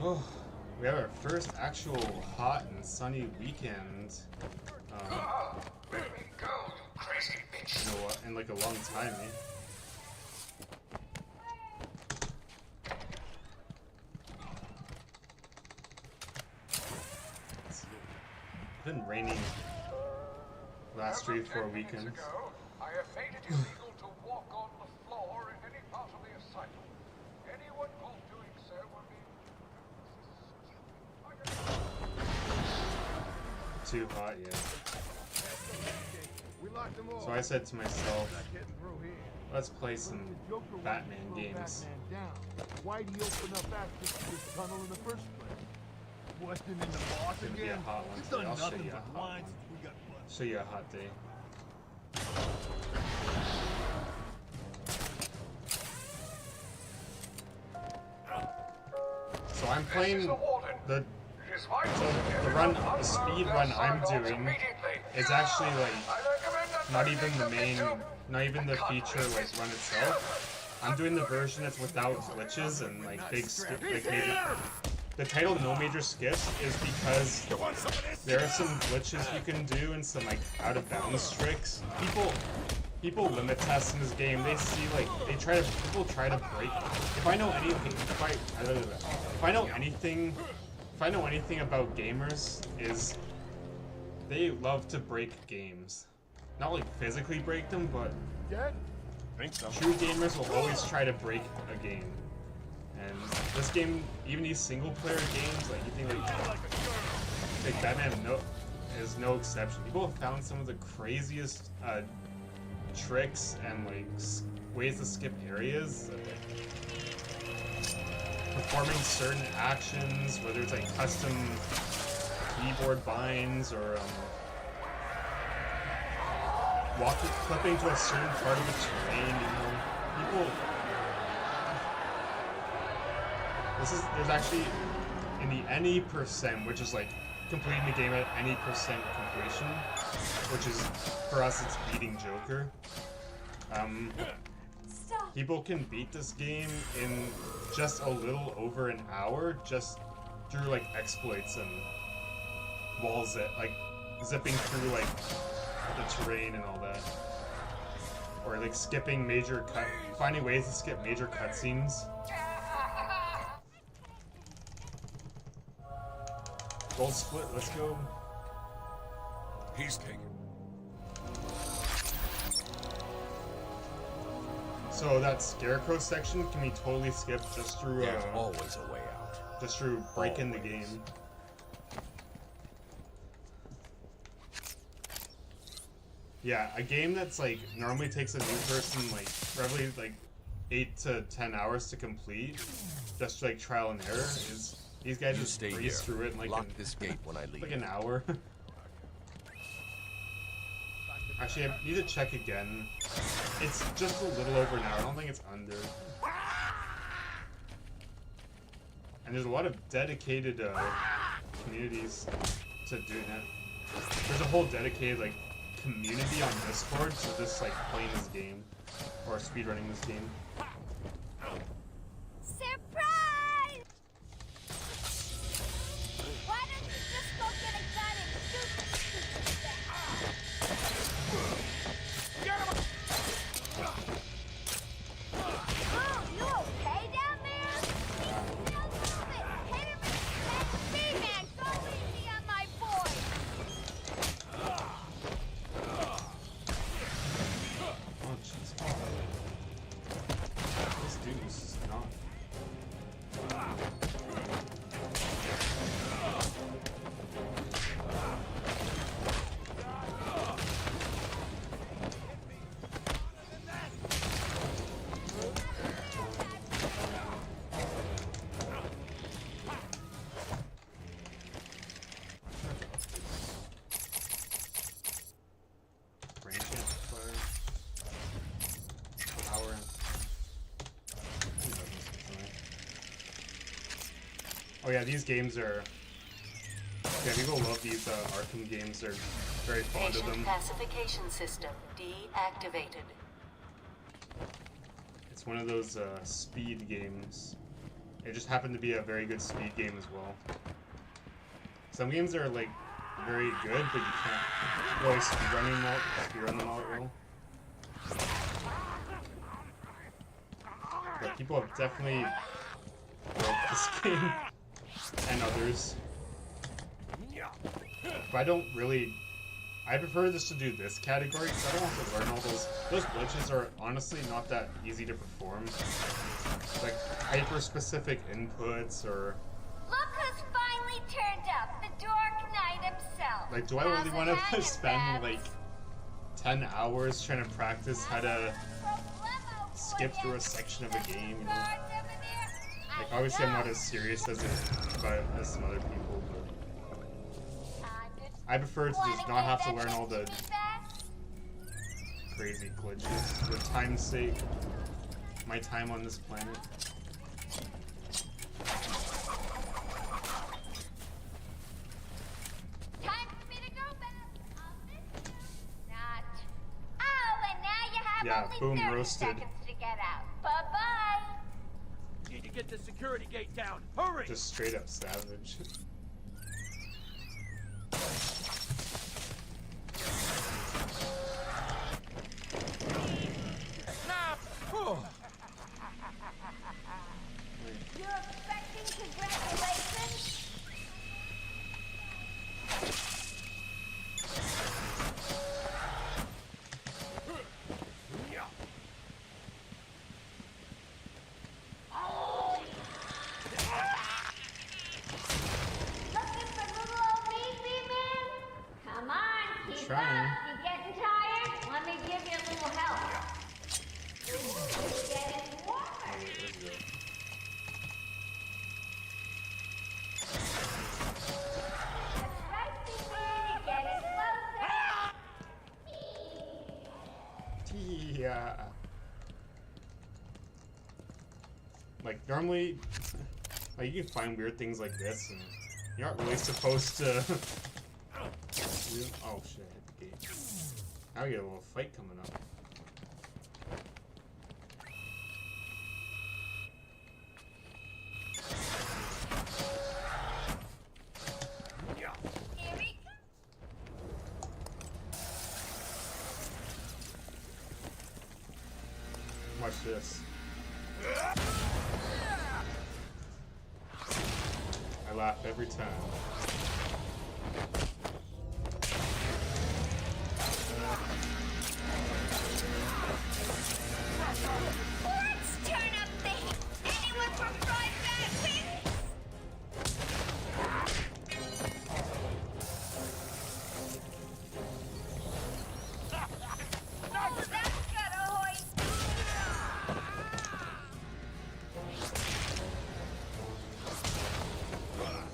S18: Oh, we have our first actual hot and sunny weekend. In like a long time, eh? It's been raining last 3 or 4 weekends.
S12: I have made it illegal to walk on the floor in any part of the asylum. Anyone caught doing so will be
S18: Too hot, yeah. So I said to myself, let's play some Batman games.
S13: Why'd he open up access to this tunnel in the first place? Wasn't in the boss
S18: It's gonna be a
S13: again?
S18: hot one.
S13: He's done
S18: I'll show
S13: nothing
S18: you a
S13: but
S18: hot
S13: whine
S18: one.
S13: since we got busted.
S18: Show you a hot day. So I'm playing the speed run I'm doing is actually like not even the feature like run itself. I'm doing the version that's without glitches and like big skip, like major. The title "No Major Skips" is because there are some glitches you can do and some like out of bounds tricks. People limit test in this game. They see like people try to break. If I know anything, if I know anything about gamers, is they love to break games. Not like physically break them, but true gamers will always try to break a game. And this game, even these single player games, like you think like Batman is no exception. People have found some of the craziest tricks and like ways to skip areas. Performing certain actions, whether it's like custom keyboard binds or flipping to a certain part of the terrain, people. There's actually in the any %, which is like completing the game at any % completion, which is for us it's beating Joker. People can beat this game in just a little over an hour, just through like exploits and walls that like zipping through like the terrain and all that, or like skipping finding ways to skip major cutscenes. Gold split, let's go.
S3: He's taken.
S18: So that Scarecrow section can be totally skipped just through
S3: There's always a way out.
S18: Just through breaking the game. Yeah, a game that's like normally takes a new person like probably like 8 to 10 hours to complete, just like trial and error, is these guys just breeze through it in like
S3: this gate when I leave.
S18: Like an hour. Actually, I need to check again. It's just a little over an hour. I don't think it's under. And there's a lot of dedicated communities to doing it. There's a whole dedicated like community on Discord to just like playing this game or speedrunning this game.
S7: Surprise! Why don't you just go get a gun and shoot the stupid thing? Oh, you okay down there? Still moving. Hit him in the head. B-Man, go easy on my boy.
S18: Oh jeez. This dude is not. Range amplifier. Power amplifier. Oh yeah, these games are... Yeah, people love these Arkham games. They're very fond of them.
S6: Classification system deactivated.
S18: It's one of those speed games. It just happened to be a very good speed game as well. Some games are like very good, but you can't really speedrun them all at will. But people have definitely loved this game and others. But I don't really... I prefer just to do this category because I don't have to learn all those... Those glitches are honestly not that easy to perform. Like hyper-specific inputs or...
S7: Look who's finally turned up, the Dark Knight himself.
S18: Like, do I really want to spend like 10 hours trying to practice how to skip through a section of a game, you know? Like, obviously I'm not as serious as some other people, but I prefer to just not have to learn all the crazy glitches for time's sake. My time on this planet.
S7: Time for me to go, Beth. I'll miss you. Not. Oh, and now you have only
S18: boom,
S7: 30
S18: roasted.
S7: seconds to get out. Bye-bye.
S9: Need to get the security gate down. Hurry!
S18: Just straight up savage.
S7: You expecting congratulations? Looking for little old me, B-Man? Come on, keep
S18: trying.
S7: up. You getting tired? Let me give you a little help. Ooh, you're getting warmer. That's right, B-Man. You're getting closer.
S18: Yeah. Like, normally, like, you can find weird things like this, and you're not really supposed to... Oh, shit, I hit the gate. Now we get a little fight coming up.
S7: Here we go.
S18: Watch this. I laugh every time.
S7: Let's turn up the heat. Anyone for fried bad wings? Oh, that's gotta hoist.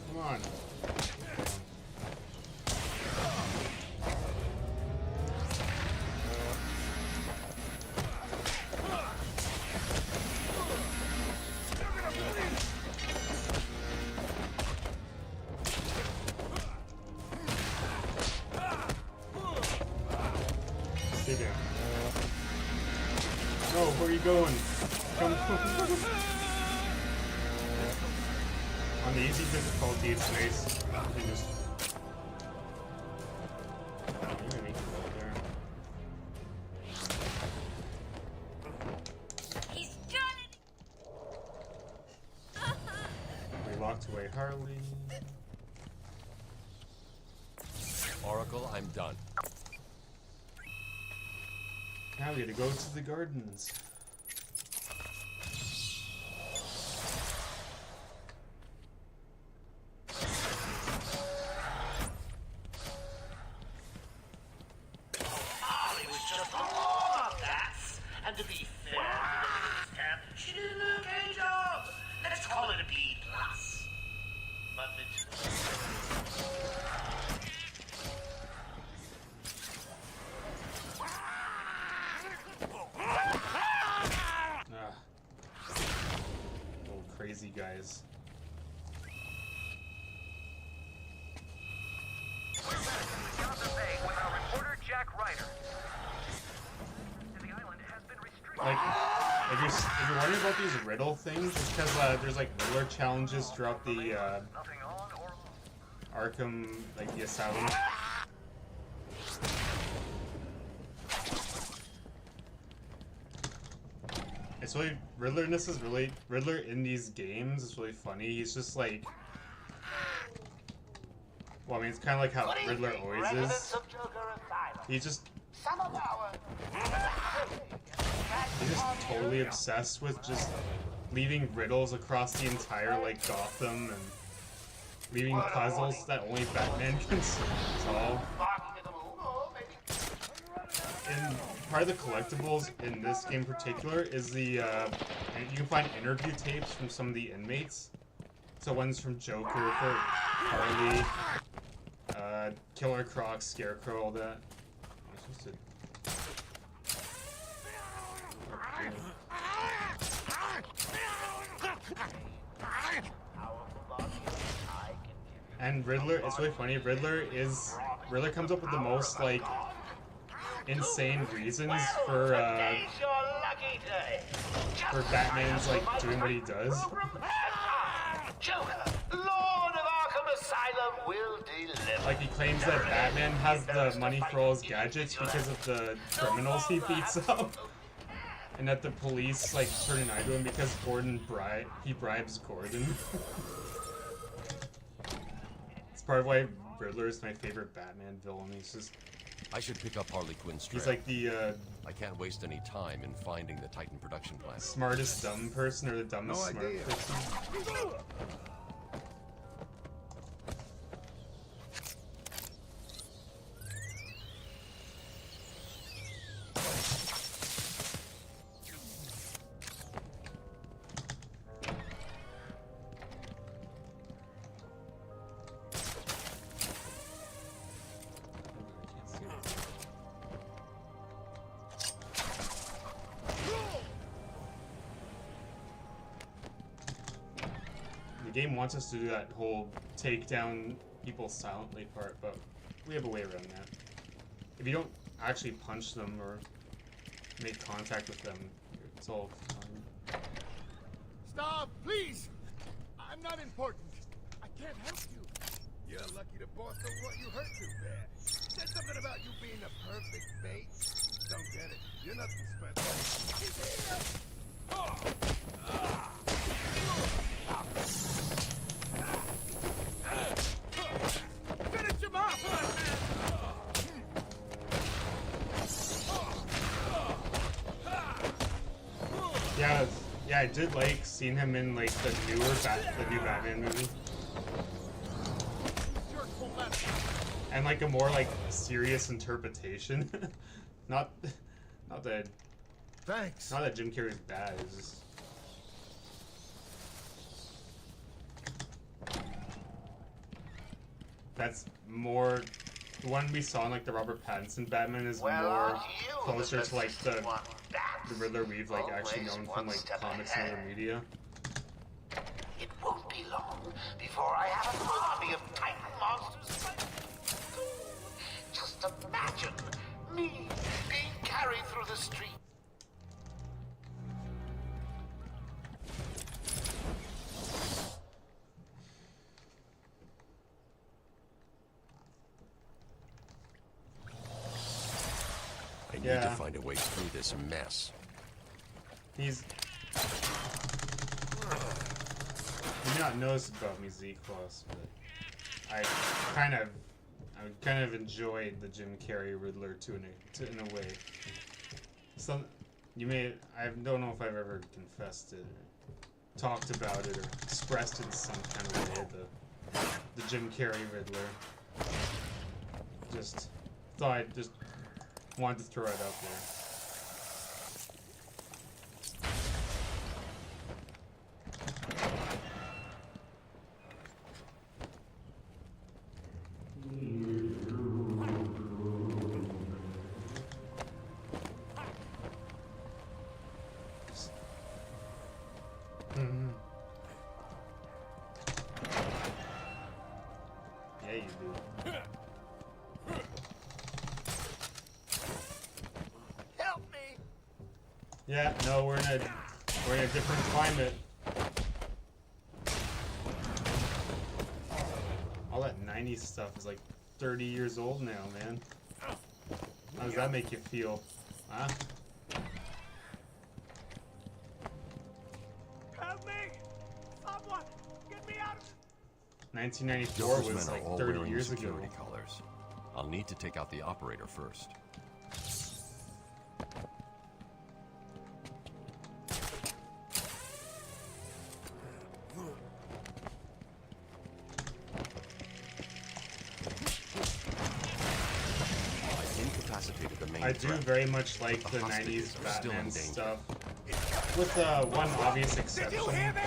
S18: Come on. where are you going? Come on the easy difficulty, it's nice. You just...
S7: He's done it.
S18: We locked away Harley.
S3: Oracle, I'm done.
S18: Now we gotta go to the gardens.
S16: Ollie was just all of that. And to be fair to the camp, she did an okay job. Let's call it a B+. But
S18: Little crazy guys. Like, if you're wondering about these riddle things, it's because there's like Riddler challenges throughout the Arkham, like the Asylum. It's really Riddler in these games is really funny. He's just like, well, I mean, it's kind of like how Riddler always is. He's just totally obsessed with just leaving riddles across the entire like Gotham and leaving puzzles that only Batman can solve. And part of the collectibles in this game in particular is the you can find interview tapes from some of the inmates. So one's from Joker, for Harley, Killer Croc, Scarecrow, all that. And Riddler, it's really funny. Riddler comes up with the most like insane reasons for Batman's like doing what he does.
S2: Joker, Lord of Arkham Asylum will deliver.
S18: Like he claims that Batman has the money for all his gadgets because of the criminals he beats up, and that the police like turn an eye to him because he bribes Gordon. It's part of why Riddler is my favorite Batman villain. He's just.
S3: I should pick up Harley Quinn's trail.
S18: He's like the
S3: I can't waste any time in finding the Titan production plant.
S18: Smartest dumb person or the dumbest smart person. The game wants us to do that whole take down people silently part, but we have a way around that. If you don't actually punch them or make contact with them, it's all fine.
S13: Stop, please! I'm not important. I can't help you. You're lucky the boss don't want you hurt too bad. Said something about you being the perfect bait. Don't get it. You're nothing special. He's here! Finish him off!
S18: Yeah, I did like seeing him in like the new Batman movie, and like a more like serious interpretation. not that.
S13: Thanks.
S18: Not that Jim Carrey's bad. It's just. That's more. The one we saw in like the Robert Pattinson Batman is more closer to like the Riddler we've like actually known from like comics and other media.
S2: It won't be long before I have an army of Titan monsters. Just imagine me being carried through the street.
S3: I need to find a way through this mess.
S18: He's... You may not notice about me, Z-Claws, but I kind of enjoyed the Jim Carrey Riddler in a way. I don't know if I've ever confessed it, or talked about it, or expressed it in some kind of way. The Jim Carrey Riddler. Just thought I just wanted to throw it out there. Yeah, you do.
S2: Help me!
S18: Yeah, no, we're in a different climate. All that 90s stuff is like 30 years old now, man. How does that make you feel? Huh?
S2: Help me! Someone! Get me out of this!
S18: 1994
S3: Joker's
S18: was
S3: men are
S18: like
S3: all
S18: 30
S3: wearing
S18: years ago.
S3: security colors. I'll need to take out the operator first.
S18: I do very much like the 90s Batman stuff, with one obvious exception. Did you hear me?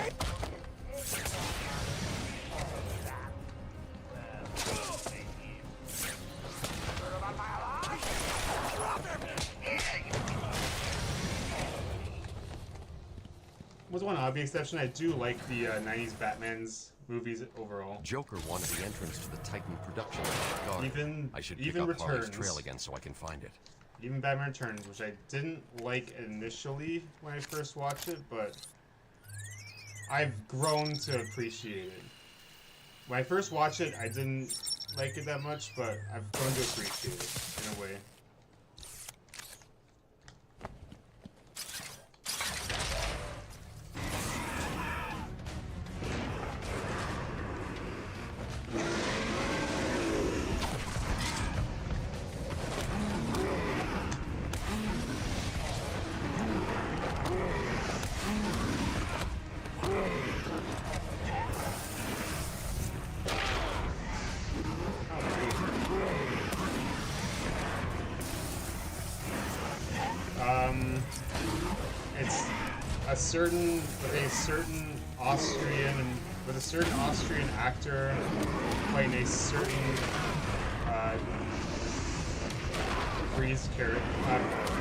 S18: With one obvious exception, I do like the 90s Batman's movies overall.
S3: Joker wanted the entrance to the Titan production guard. I should pick up Harley's trail again so I can find it.
S18: Even Batman Returns, which I didn't like initially when I first watched it, but I've grown to appreciate it. When I first watched it, I didn't like it that much, but I've grown to appreciate it in a way. It's with a certain Austrian actor playing a certain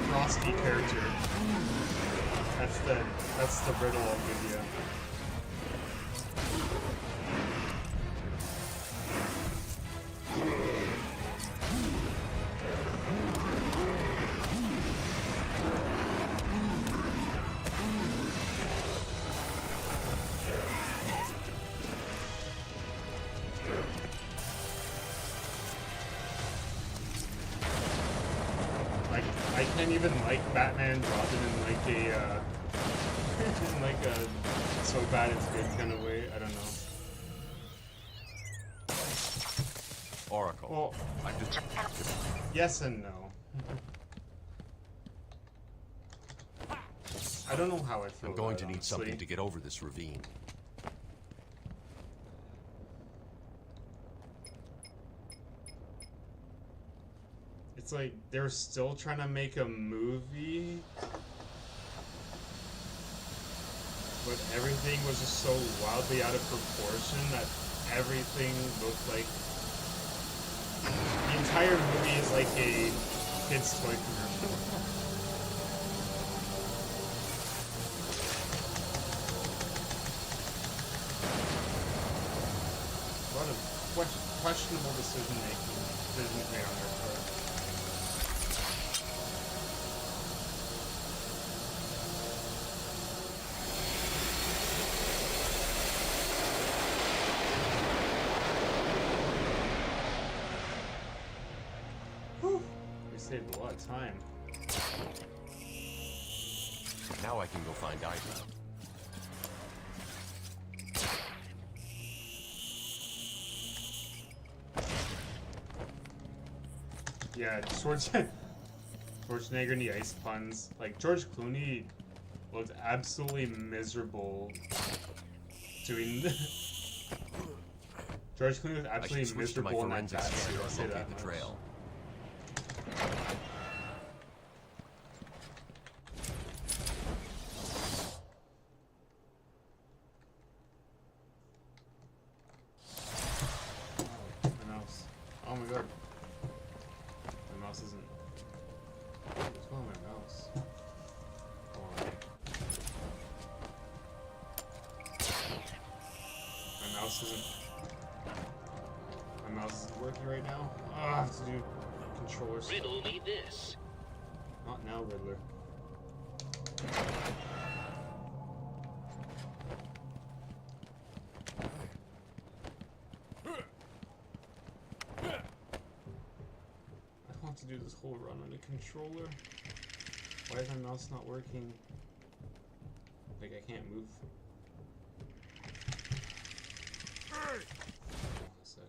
S18: Frosty character. That's the riddle I'll give you. I can't even like Batman and Robin in like a so bad it's good kind of way. I don't know.
S3: Oracle.
S18: Well, yes and no. I don't know how I feel.
S3: I'm going to
S18: about it,
S3: need
S18: honestly.
S3: something to get over this ravine.
S18: It's like they're still trying to make a movie, but everything was just so wildly out of proportion that everything looked like the entire movie is like a kid's toy commercial. A lot of questionable decisions made on their part. We saved a lot of time.
S3: Now I can go find Ivy.
S18: Yeah, Schwarzenegger and the ice puns. Like, George Clooney looked absolutely miserable doing George Clooney was absolutely miserable in that batsuit, I'll say that much.
S3: Trail.
S18: My mouse. Oh my god. My mouse isn't... What's wrong with my mouse? Hold on. My mouse isn't working right now. Oh, I have to do controller stuff.
S10: Riddle me this.
S18: Not now, Riddler. I want to do this whole run on a controller. Why is my mouse not working? Like, I can't move. Hold on a sec.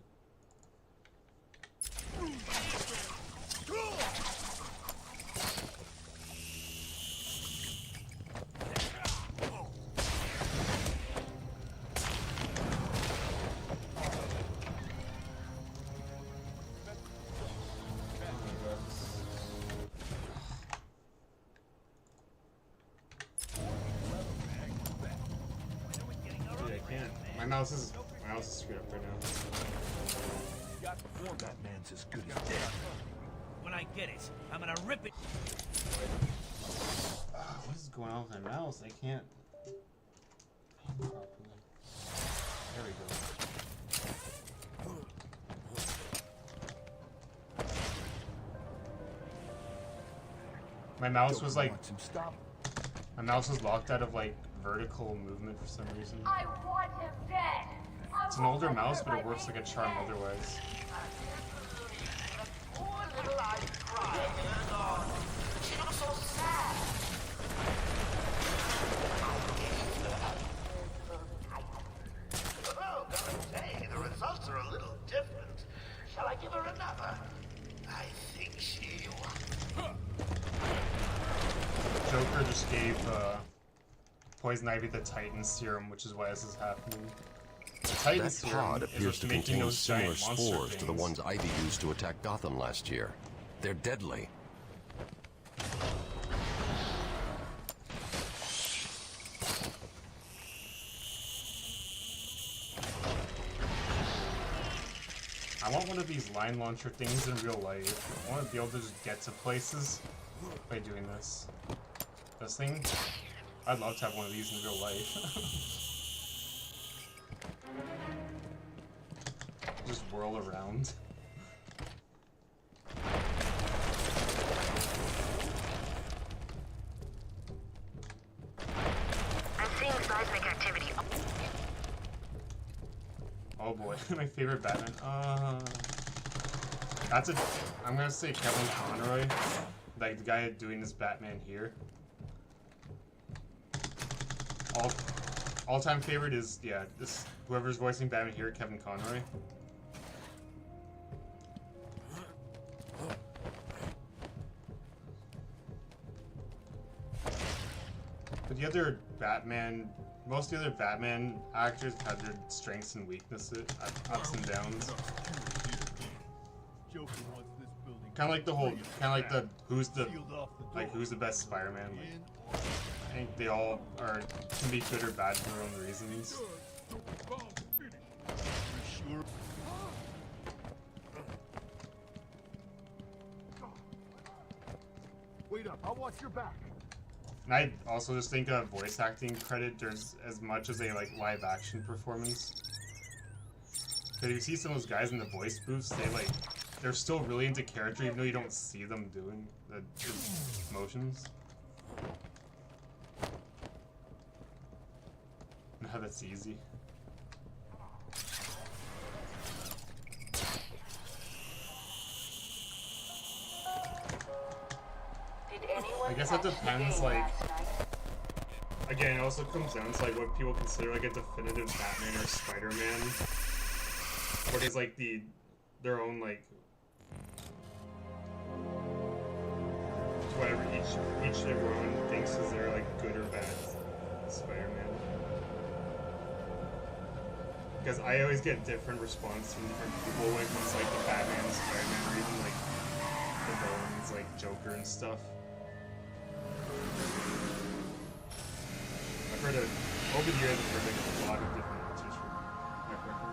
S18: Dude, I can't. My mouse is screwed up right now.
S9: That man's as good as dead. When I get it, I'm gonna rip it.
S18: What is going on with my mouse? I can't. Properly. There we go. My mouse was like. My mouse was locked out of like vertical movement for some reason.
S7: I want him dead.
S18: It's an older mouse, but it works like a charm otherwise.
S2: Poor little Ivy crying in her garden. She looks so sad. Oh, gotta say, the results are a little different. Shall I give her another? I think she won.
S18: Joker just gave Poison Ivy the Titan serum, which is why this is happening. The Titan
S3: That
S18: serum
S3: pod
S18: is
S3: appears
S18: what's
S3: to
S18: making
S3: contain
S18: those
S3: similar
S18: giant monster
S3: spores to the
S18: things.
S3: ones Ivy used to attack Gotham last year. They're deadly.
S18: I want one of these line launcher things in real life. I want to be able to just get to places by doing this. This thing, I'd love to have one of these in real life. Just whirl around.
S19: I'm seeing seismic activity.
S18: Oh boy, my favorite Batman. I'm gonna say Kevin Conroy, like the guy doing this Batman here. All-time favorite is this whoever's voicing Batman here, Kevin Conroy. But the other Batman, most of the other Batman actors have their strengths and weaknesses, ups and downs. Kind of like the whole, who's the best Spider-Man. Like, I think they all can be good or bad for their own reasons.
S13: Wait up, I'll watch your back.
S18: And I also just think of voice acting credit there's as much as a like live action performance. Because you see some of those guys in the voice booths, they're still really into character even though you don't see them doing the motions. Now that's easy.
S6: Did
S18: I guess it depends, like... Again, it also comes down to like what people consider like a definitive Batman or Spider-Man. What is like their own like whatever each everyone thinks is their like good or bad Spider-Man. Because I always get different response from different people when it comes to like the Batman, Spider-Man, or even like the villains like Joker and stuff. I've heard over the years I've heard like a lot of different answers from my partner.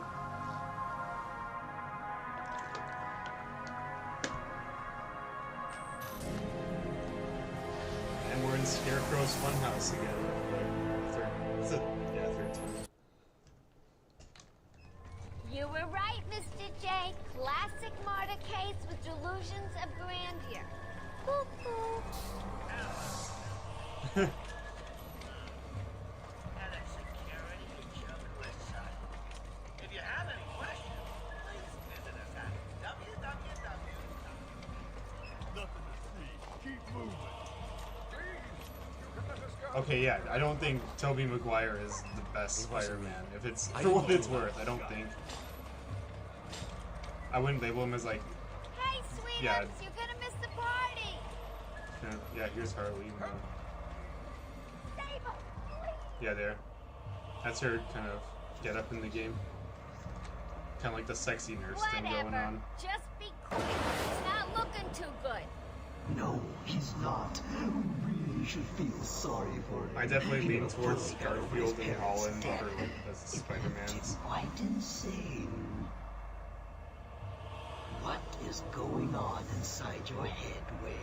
S18: And we're in Scarecrow's Funhouse again. Third time.
S7: You were right, Mr. J. Classic Marta case with delusions of grandeur. Cuckoo.
S2: If you have any questions, please visit us at www.
S20: Nothing to see. Keep moving.
S18: Okay, yeah, I don't think Tobey Maguire is the best Spider-Man. If it's for what it's worth, I don't think. I wouldn't label him as like.
S7: Hey, sweethearts,
S18: Yeah.
S7: you're gonna miss the party.
S18: Yeah, here's Harley. Yeah, there. That's her kind of get up in the game. Kind of like the sexy nurse thing going on.
S7: Just be quick. It's not looking too good.
S14: No, he's not. We really should feel sorry for him.
S18: I definitely lean towards Garfield and Holland for like as Spider-Mans.
S14: Quite insane. What is going on inside your head, Wayne?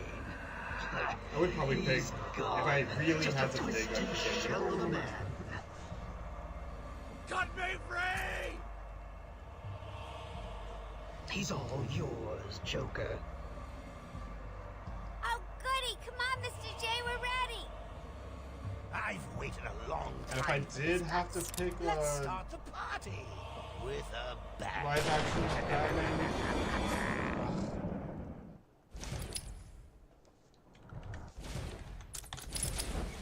S18: I would probably pick, if I really had to pick, I'd pick Joker.
S20: Cut me free!
S14: He's all yours, Joker.
S7: Oh, goody. Come on, Mr. J, we're ready.
S2: I've waited a long
S18: And if I
S2: time.
S18: did have to pick
S2: Let's start the party with a bang.
S18: live action Batman,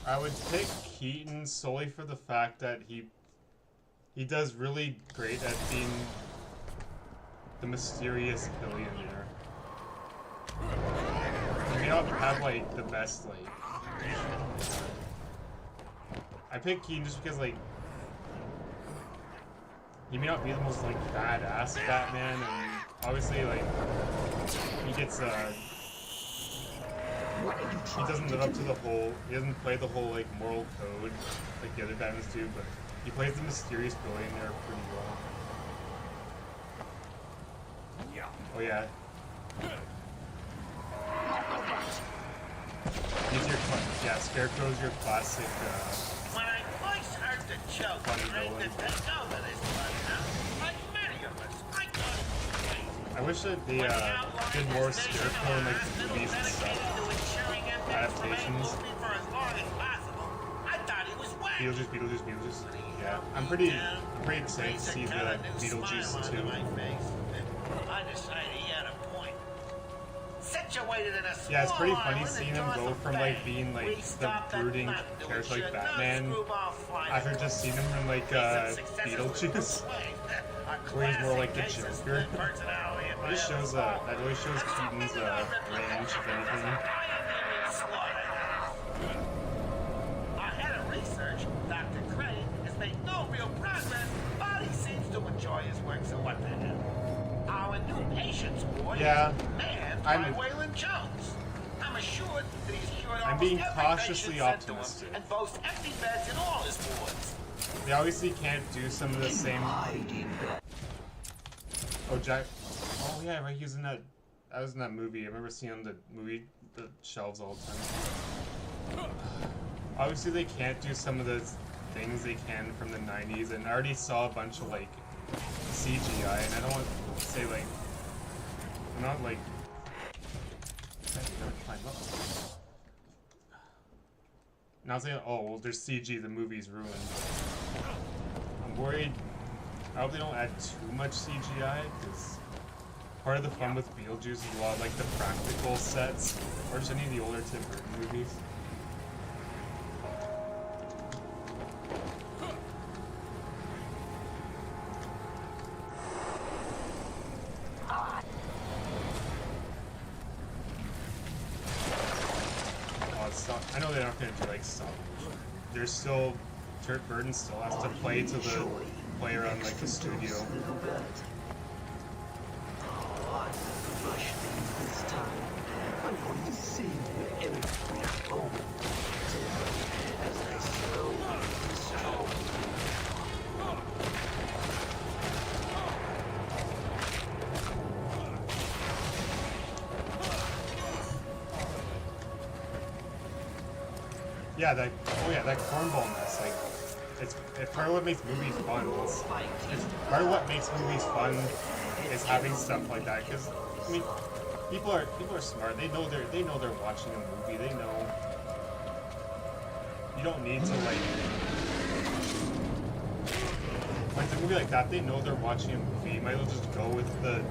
S18: I would pick Keaton solely for the fact that he does really great at being the mysterious billionaire. He may not have like the best like. I pick Keaton just because like he may not be the most like badass Batman, and obviously like he gets he doesn't live up to the whole. He doesn't play the whole like moral code like the other Batmans do, but he plays the mysterious billionaire pretty well. Oh yeah. He's your Scarecrow's your classic.
S2: When I first heard the joke trying to take over this funhouse, like many of us, I thought it was crazy.
S18: I wish that they did more Scarecrow in like the movies and stuff. Adaptations. Beetlejuice. Yeah, I'm pretty excited to see the Beetlejuice too.
S2: I decided he had a point. Situated in a
S18: Yeah, it's pretty funny seeing him go from like being like the brooding character like Batman after just seeing him in like Beetlejuice, where he's more like the Joker. It just shows that really shows Keaton's range, if anything.
S2: Ahead of research, Dr. Crane has made no real progress, but he seems to enjoy his work, so what the hell? Our new patient's ward is manned by Waylon Jones. I'm assured that he's cured
S18: I'm
S2: almost
S18: being
S2: every
S18: cautiously
S2: patient sent to him
S18: optimistic.
S2: and boasts empty beds in all his wards.
S18: They obviously can't do some of the same. Oh, Jack. Oh yeah, right. He was in that. I was in that movie. I remember seeing the shelves all the time. Obviously, they can't do some of the things they can from the 90s, and I already saw a bunch of like CGI, and I don't want to say like I'm not like. I gotta climb up. Not saying, oh well, there's CG, the movie's ruined. I'm worried. I hope they don't add too much CGI, because part of the fun with Beetlejuice is a lot of like the practical sets, or just any of the older Tim Burton movies. I know they're not going to do like stop. There's still Tim Burton still has to play to the play around like the studio. Yeah, that cornball mess, like, it's part of what makes movies fun. It's part of what makes movies fun is having stuff like that, because, I mean, people are smart, they know they're watching a movie, they know, you don't need to, like, when it's a movie like that, they know they're watching a movie, you might as well just go with the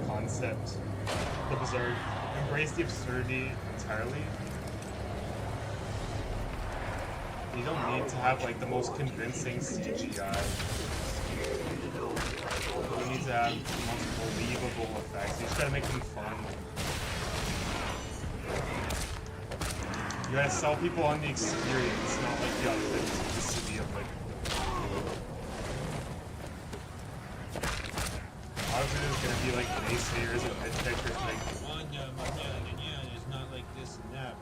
S18: concept, the bizarre, embrace the absurdity entirely. You don't need to have like the most convincing CGI. You need to have the most believable effects. You just gotta make them fun. You gotta sell people on the experience, not like the authenticity of like. Obviously, there's gonna be like naysayers and nitpickers like, it's not like this and that.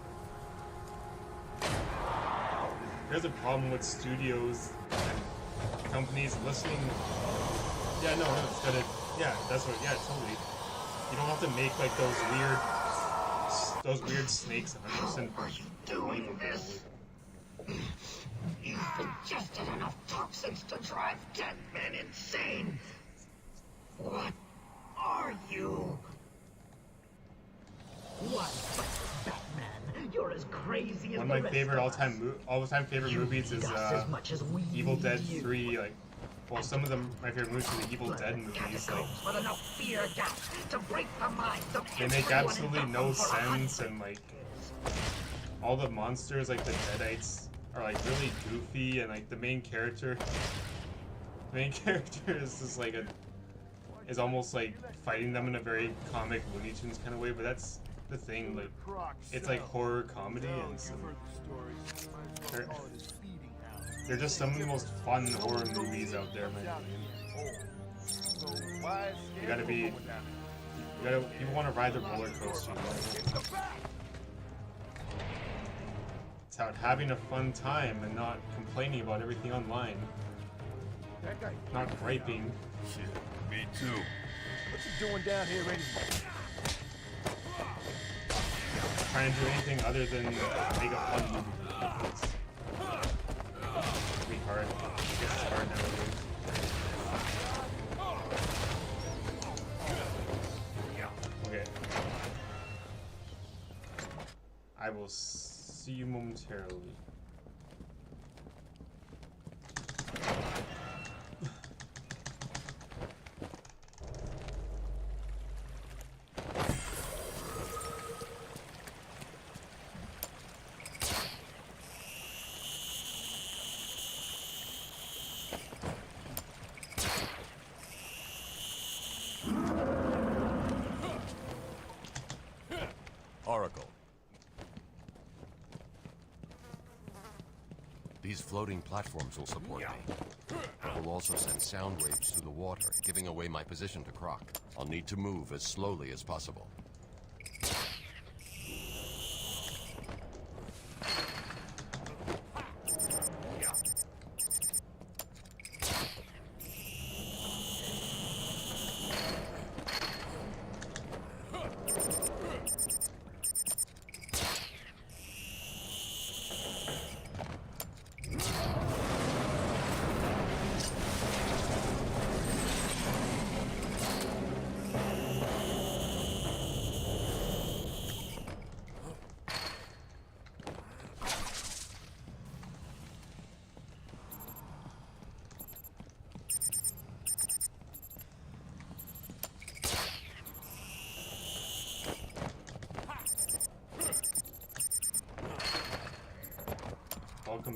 S18: There's a problem with studios and companies listening. Yeah, no, it's gonna. Yeah, that's what. Yeah, totally. You don't have to make like those weird snakes 100%
S16: doing this? You've ingested enough toxins to drive dead men insane. What are you?
S14: What? Batman, you're as crazy as
S18: one of my favorite all-time favorite movies is Evil Dead 3. Like, well, some of them my favorite movies are the Evil Dead movies. Like,
S14: with enough fear gas to break the minds of
S18: they make absolutely no sense, and like all the monsters, like the Deadites, are like really goofy, and like the main character is just like is almost like fighting them in a very comic Looney Tunes kind of way, but that's the thing, like, it's like horror comedy, and so they're just some of the most fun horror movies out there, man. People want to ride the roller coaster. It's about having a fun time and not complaining about everything online. Not griping.
S20: Shit, me too.
S13: What you doing down here anyway?
S18: Trying to do anything other than make a fun movie. It's be hard. I guess it's hard nowadays. Okay. I will see you momentarily.
S3: Oracle. These floating platforms will support me. I will also send sound waves through the water, giving away my position to Croc. I'll need to move as slowly as possible.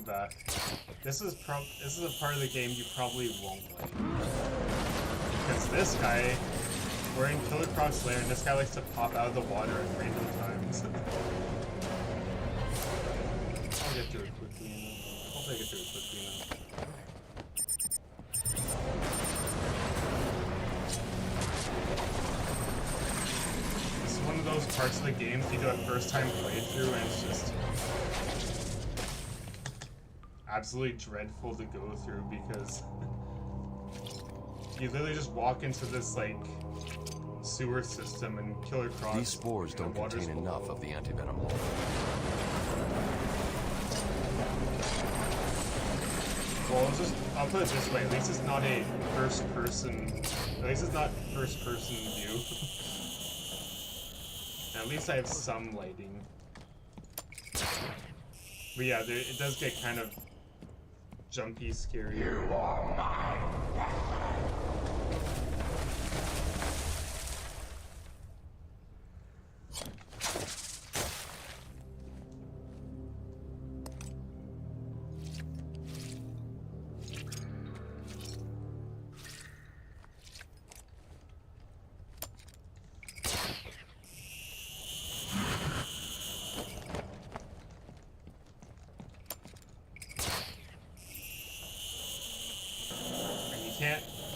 S18: Welcome back. This is a part of the game you probably won't like. Because this guy, we're in Killer Croc's lair, and this guy likes to pop out of the water at random times. I'll get through it quickly enough. Hopefully I get through it quickly enough. This is one of those parts of the game you do a first time playthrough and it's just absolutely dreadful to go through because you literally just walk into this like sewer system and Killer Croc.
S3: These spores don't contain enough of the antivenom.
S18: Well, I'll put it this way, at least it's not a first-person view. At least I have some lighting. But yeah, it does get kind of jumpy, scary. You are mine.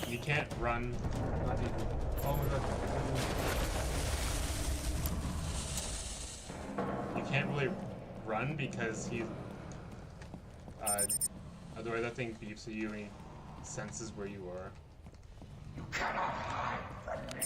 S18: You can't run. Not even. Oh my god. You can't really run because he. Otherwise, that thing beeps at you and he senses where you are. You cannot hide from me.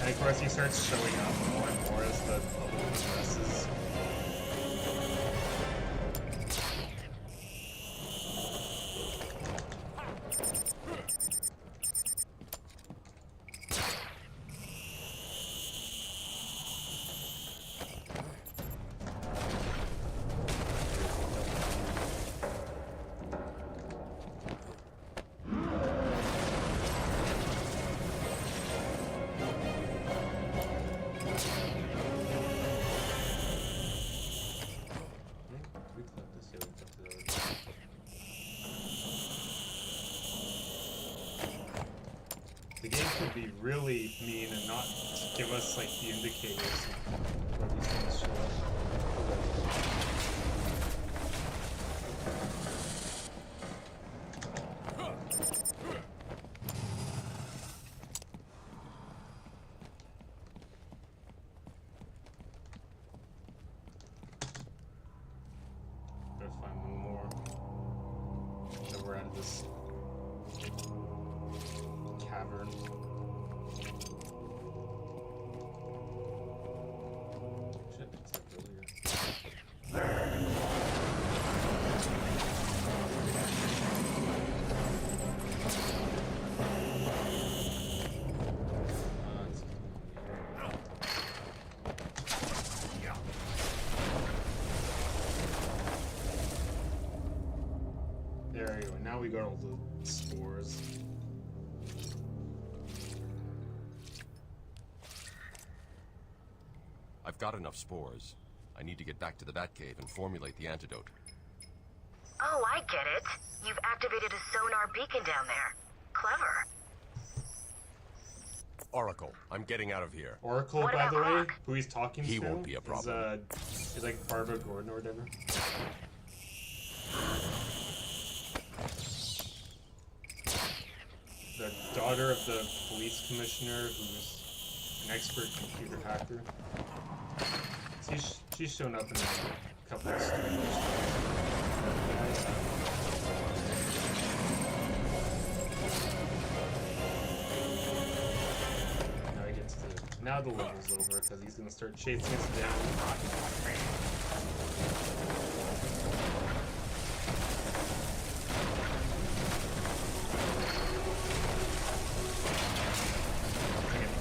S18: Of course, he starts showing up more and more as the level progresses. The game could be really mean and not give us like the indicators where these things show up. Gotta find one more. Then we're out of this cavern. Shit, it's like earlier. There you go. Now we got all the spores.
S3: I've got enough spores. I need to get back to the Batcave and formulate the antidote.
S19: Oh, I get it. You've activated a sonar beacon down there. Clever.
S3: Oracle, I'm getting out of here.
S18: Oracle, by the way, who he's talking to,
S3: he won't be a problem.
S18: Is like Barbara Gordon or whatever. The daughter of the police commissioner, who's an expert computer hacker. She's shown up in a couple of streams. Now I get to now the level's over because he's gonna start chasing us down.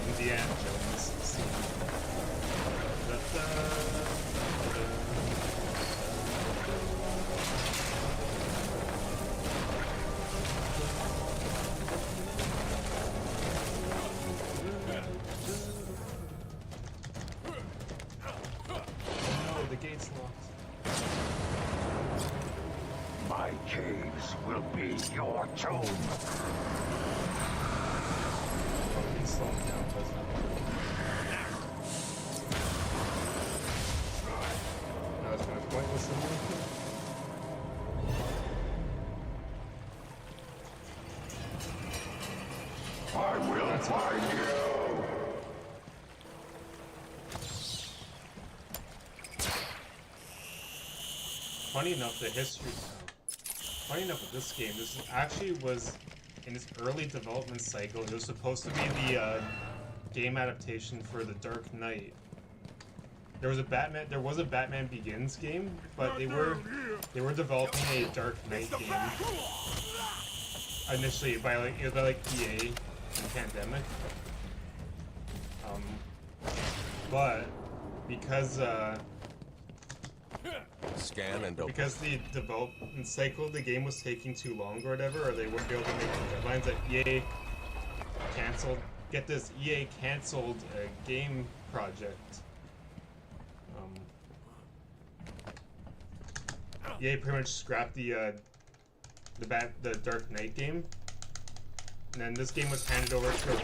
S18: Indiana Jones scene. No, the gate's locked.
S12: My caves will be your tomb.
S18: Slow down, doesn't it? Now it's kind of pointless in there.
S12: I will find you.
S18: Funny enough, the history. Funny enough, with this game, this actually was in its early development cycle. It was supposed to be the game adaptation for The Dark Knight. There was a Batman Begins game, but they were developing a Dark Knight game initially by like EA and Pandemic. But because
S3: Scan and open.
S18: because the development cycle of the game was taking too long or whatever, or they weren't able to make the deadlines, that EA canceled. Get this, EA canceled a game project. EA pretty much scrapped the Dark Knight game, and then this game was handed over to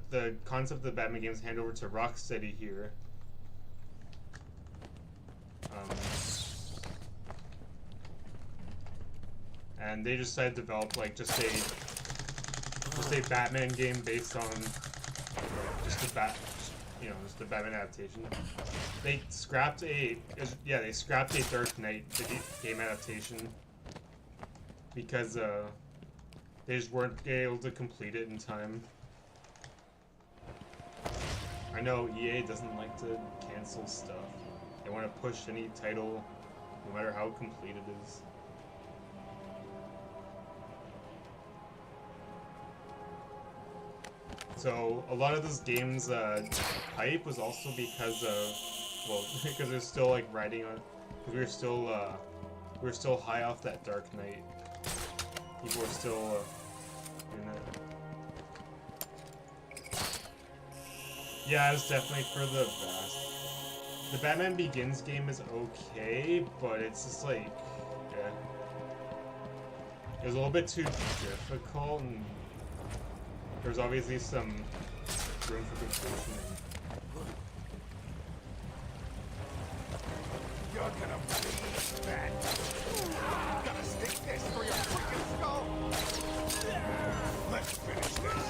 S18: the concept of the Batman game was handed over to Rocksteady here. And they decided to develop like just a Batman game based on just the Batman adaptation. They scrapped a Dark Knight game adaptation because they just weren't able to complete it in time. I know EA doesn't like to cancel stuff. They want to push any title, no matter how complete it is. So a lot of this game's hype was also because of, well, because they're still like riding on, because we were still high off that Dark Knight. People were still in it. Yeah, it's definitely for the best. The Batman Begins game is okay, but it's just like, yeah. It was a little bit too difficult, and there's obviously some room for completion.
S12: You're gonna bleed, man. Gotta stick this through your freaking skull. Let's finish this.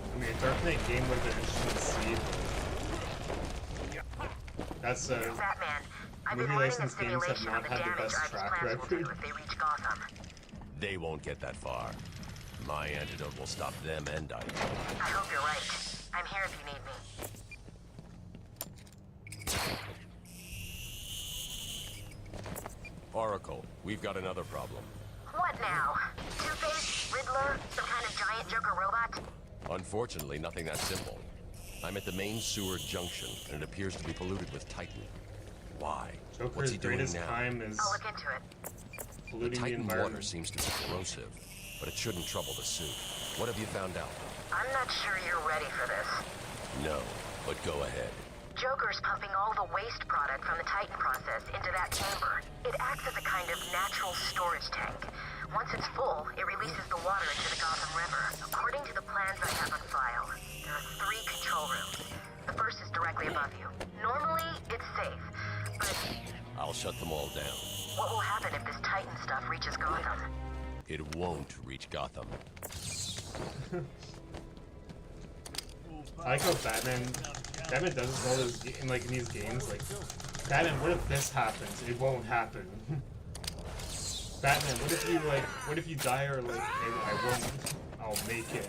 S18: I mean, a Dark Knight game would have been interesting to see. That's movie licensed games have not had the best track record.
S3: They won't get that far. My antidote will stop them and I.
S19: I hope you're right. I'm here if you need me.
S3: Oracle, we've got another problem.
S19: What now? Two-Face? Riddler? Some kind of giant Joker robot?
S3: Unfortunately, nothing that simple. I'm at the main sewer junction, and it appears to be polluted with Titan. Why? What's he doing now?
S18: Crime is
S19: I'll look into it.
S3: The Titan water seems to be corrosive, but it shouldn't trouble the suit. What have you found out?
S19: I'm not sure you're ready for this.
S3: No, but go ahead.
S19: Joker's pumping all the waste product from the Titan process into that chamber. It acts as a kind of natural storage tank. Once it's full, it releases the water into the Gotham River. According to the plans I have on file, there are 3 control rooms. The first is directly above you. Normally,
S3: I'll shut them all down.
S19: What will happen if this Titan stuff reaches Gotham?
S3: It won't reach Gotham.
S18: I like how Batman does this all those in these games. Like, Batman, what if this happens? It won't happen. Batman, what if you die or I won't. I'll make it.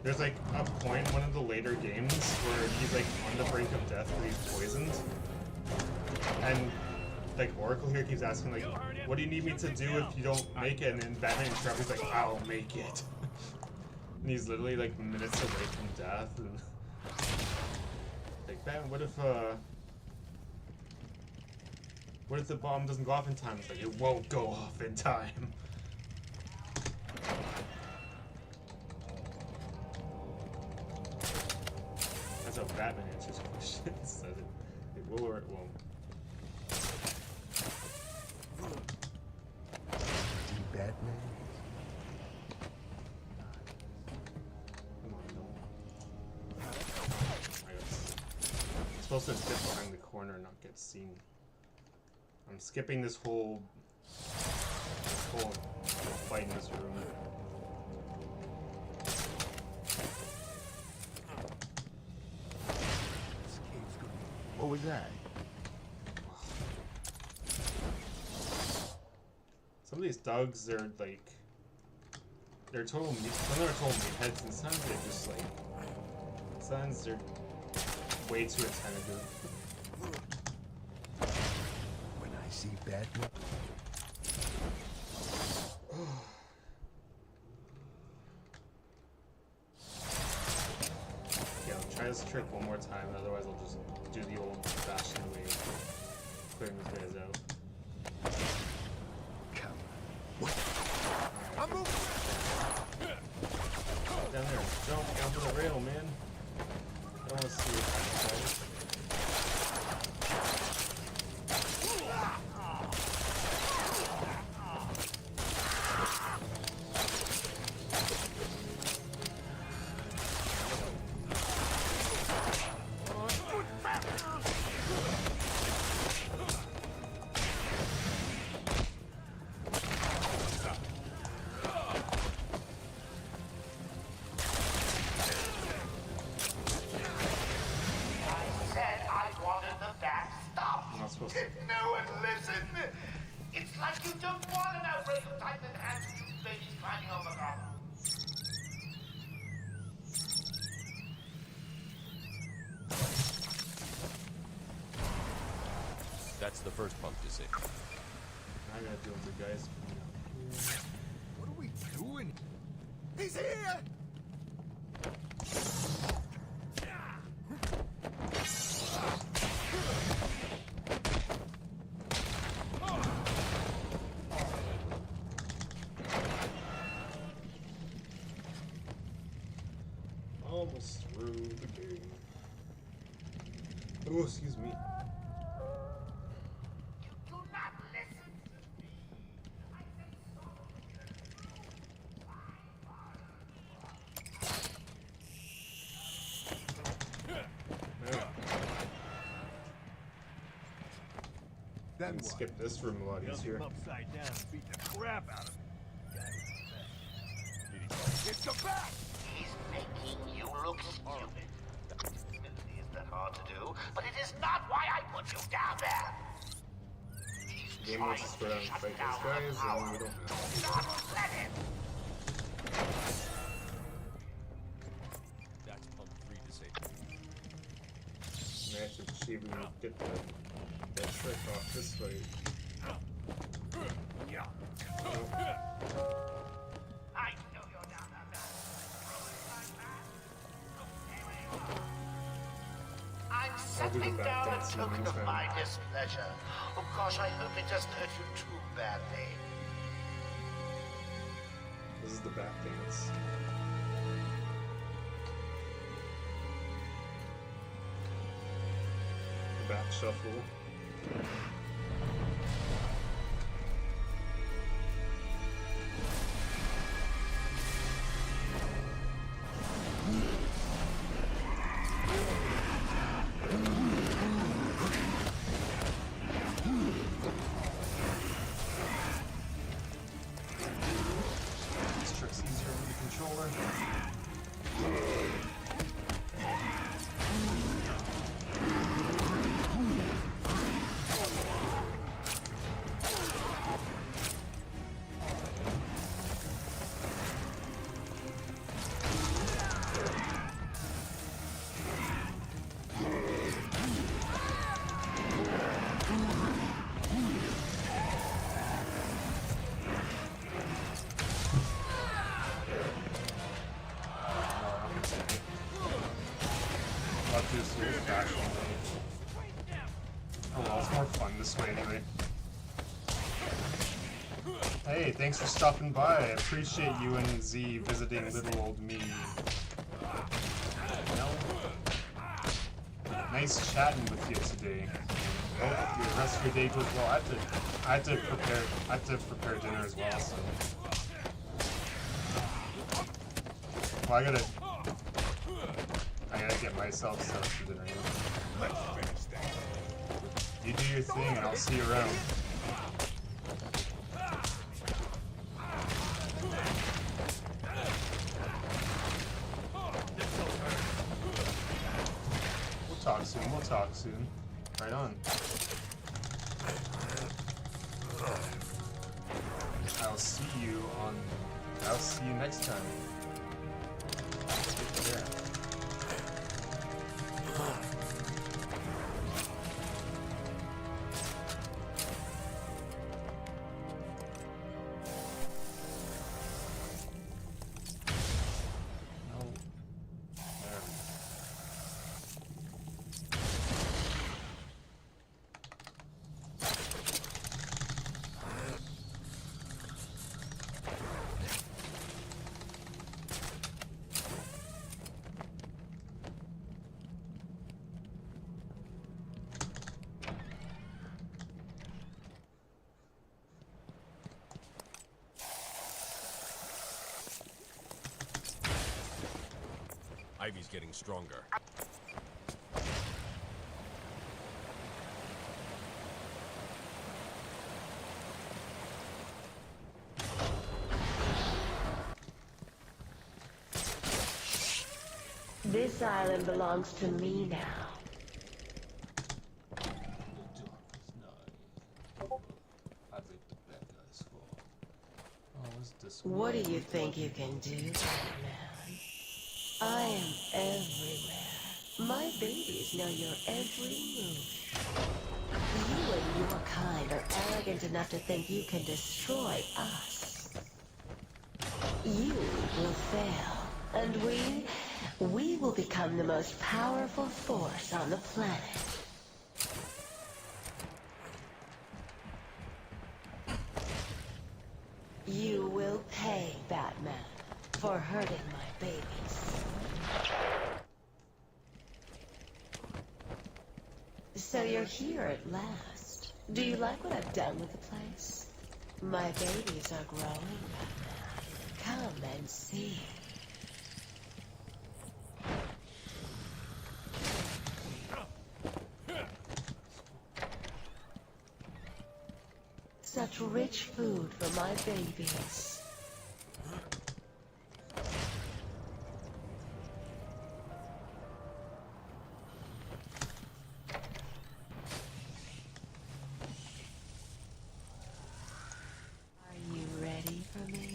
S18: There's like a point in one of the later games where he's like on the brink of death where he's poisoned. And like Oracle here keeps asking like, what do you need me to do if you don't make it? And then Batman interrupts, he's like, I'll make it. And he's literally like minutes away from death. And like, Batman, what if the bomb doesn't go off in time? It's like, it won't go off in time. That's how Batman answers questions. Says it will or it won't.
S21: Batman?
S18: Come on, no. I'm supposed to dip behind the corner and not get seen. I'm skipping this whole fight in this room.
S13: What was that?
S18: Some of these dogs, they're like, they're total meat. Some are total meatheads, and sometimes they're just like, sometimes they're way too attentive.
S21: When I see Batman.
S18: Yeah, I'll try this trick one more time, otherwise I'll just do the old fashioned way of clearing these guys out.
S13: I'm moving.
S18: Down there, jump onto the rail, man. I don't want to see you fight.
S2: No one listen. It's like you don't want an outbreak of Titan and you babies climbing over Gotham.
S3: That's the first pump to see.
S18: I gotta deal with the guys coming out here.
S13: What are we doing? He's here!
S18: Almost through the game. Oh, excuse me.
S2: Do not listen to me. I say
S18: I can skip this room a lot easier.
S9: Upside down and beat the crap out of him.
S2: it's the back. He's making you look stupid. Is that hard to do? But it is not why I put you down there.
S18: The game wants us to go down and fight these guys, and we don't have to.
S2: Do not let him.
S3: That's pump 3 disabled.
S18: And I have to see if we can get that trick off this way.
S2: I know you're down there. I'm settling down a token of my displeasure. Oh gosh, I hope it doesn't hurt you too badly.
S18: This is the bat dance. The bat shuffle. controller. Oh well, it's more fun this way anyway. Hey, thanks for stopping by. I appreciate you and Z visiting little old me. You know, nice chatting with you today. Hope your rest of your day goes well. I had to prepare dinner as well, so. Well, I gotta get myself stuff for dinner. You do your thing, and I'll see you around. We'll talk soon. Right on. I'll see you next time. Take care.
S3: Ivy's getting stronger.
S6: This island belongs to me now. What do you think you can do, Batman? I am everywhere. My babies know your every move. You and your kind are arrogant enough to think you can destroy us. You will fail, and we will become the most powerful force on the planet. You will pay, Batman, for hurting my babies. So you're here at last. Do you like what I've done with the place? My babies are growing, Batman. Come and see. Such rich food for my babies. Are you ready for me?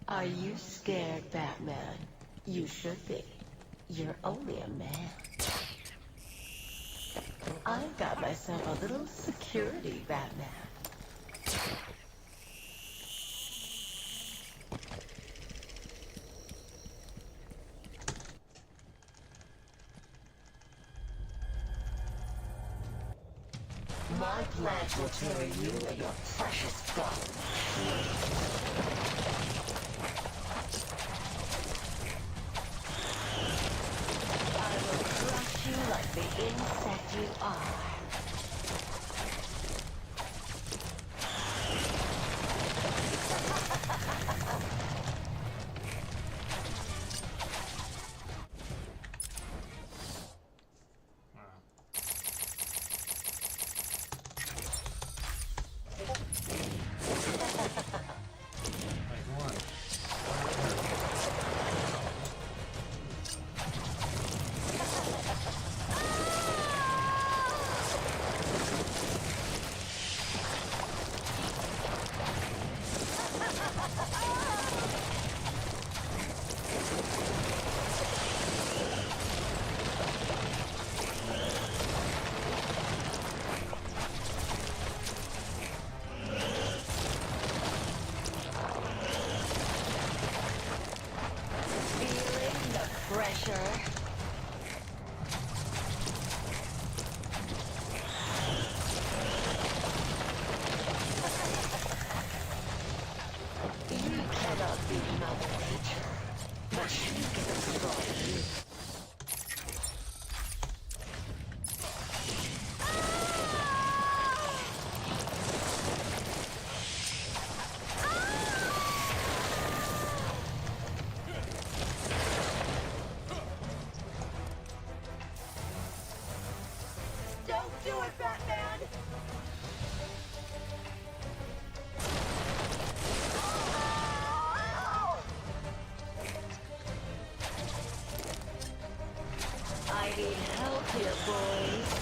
S6: Are you scared, Batman? You should be. You're only a man. I've got myself a little security, Batman. My plant will carry you and your precious bones. Like the insect you are. boys.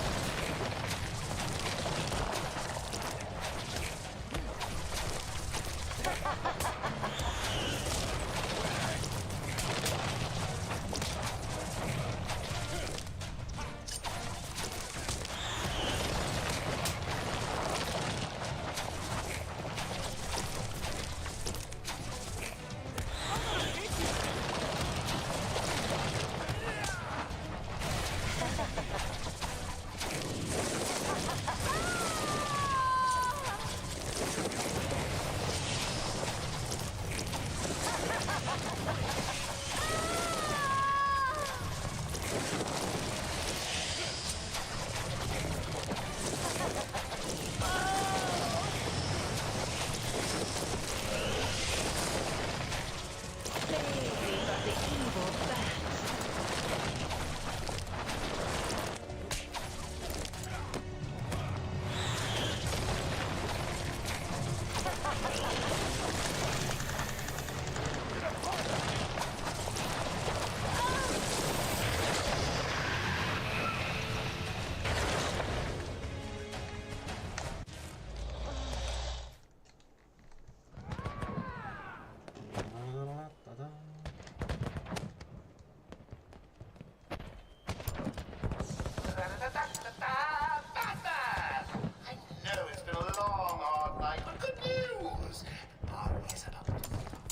S2: I know it's been a long, hard night, but good news! Our is about to start.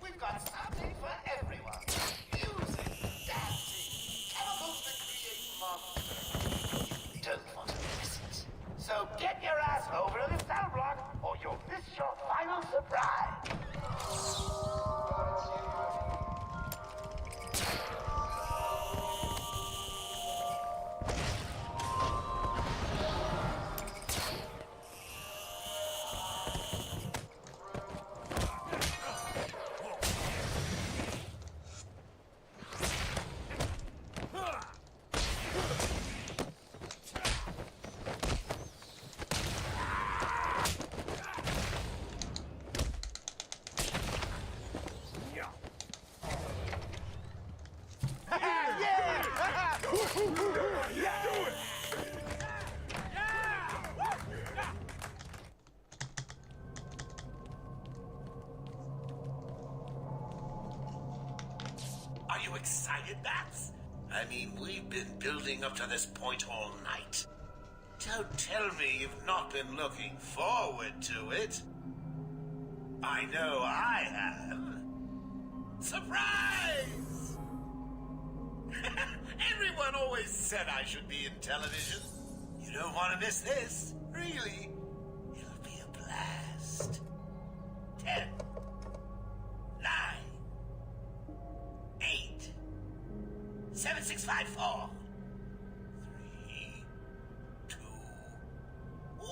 S2: We've got something for everyone. Music, dancing, chemicals that create monsters. You don't want to miss it. So get your ass over to the cell block, or you'll miss your final surprise.
S16: Are you excited, Bats? I mean, we've been building up to this point all night. Don't tell me you've not been looking forward to it. I know I have. Surprise! Everyone always said I should be in television. You don't want to miss this, really. It'll be a blast. 10, 9, 8, 7, 6, 5, 4, 3, 2, 1.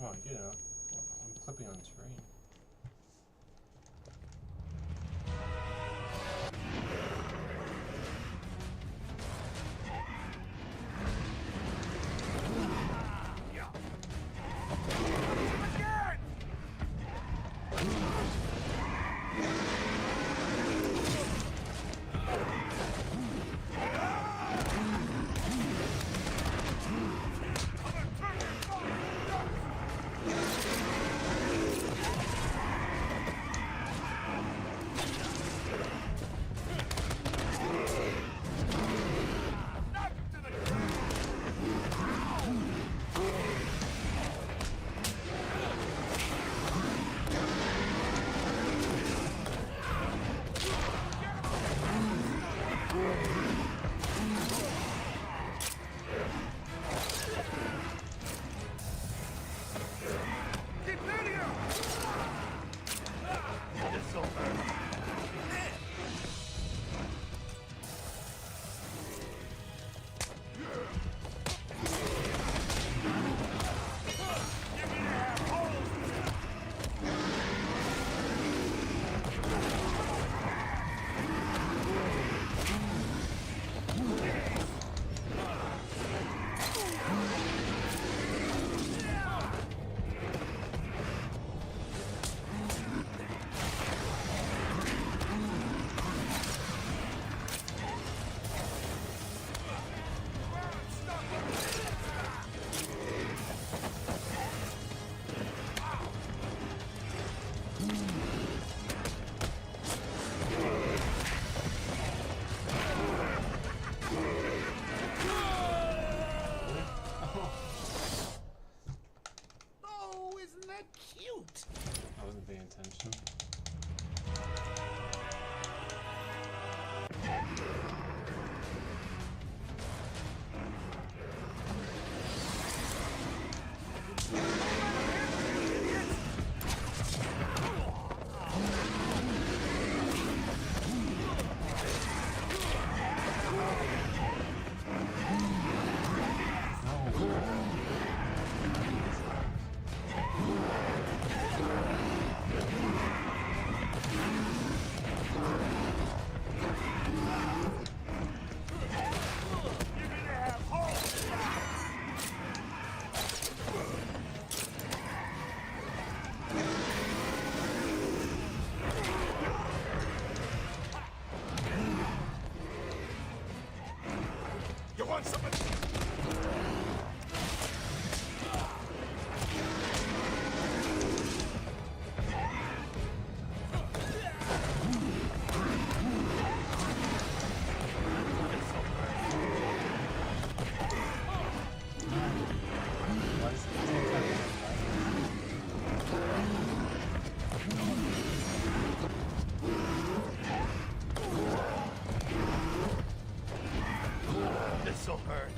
S18: Oh, you know, I'm clipping on screen.
S2: This'll hurt.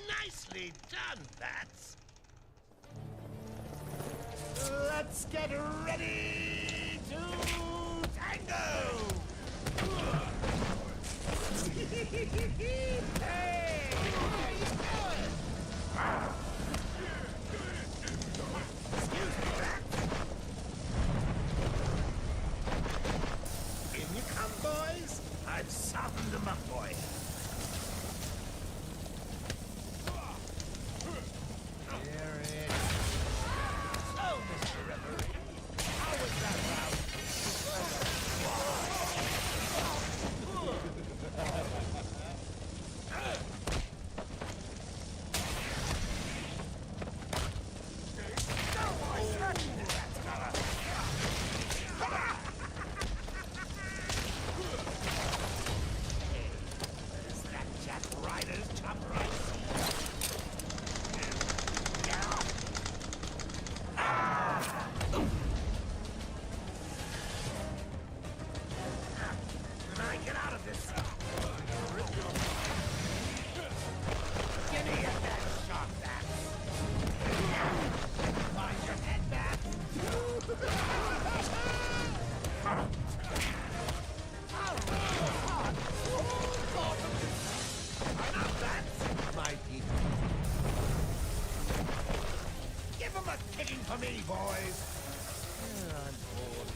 S2: Nicely done, Bats. Let's get ready to tango! Hey! How you doing? Excuse me, Bats. In you come, boys. I've softened them up for you. Here it is. Oh, Mr. Referee, how was that round? Is that Jack Ryder's top right? When I get out of this, give me that shot, Bat. Find your head, Bat. Enough, Bats, my people. Give him a kicking for me, boys. I'm bored.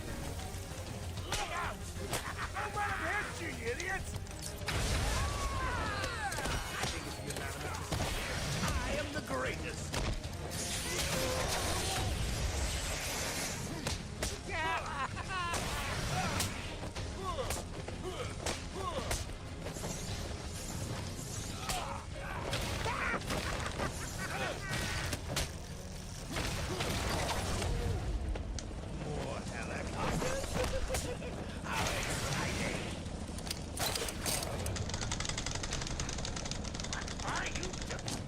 S2: Look out! I'm gonna hit you, idiots! I think it's unanimous. I am the greatest. More helicopters? How exciting! What are you doing?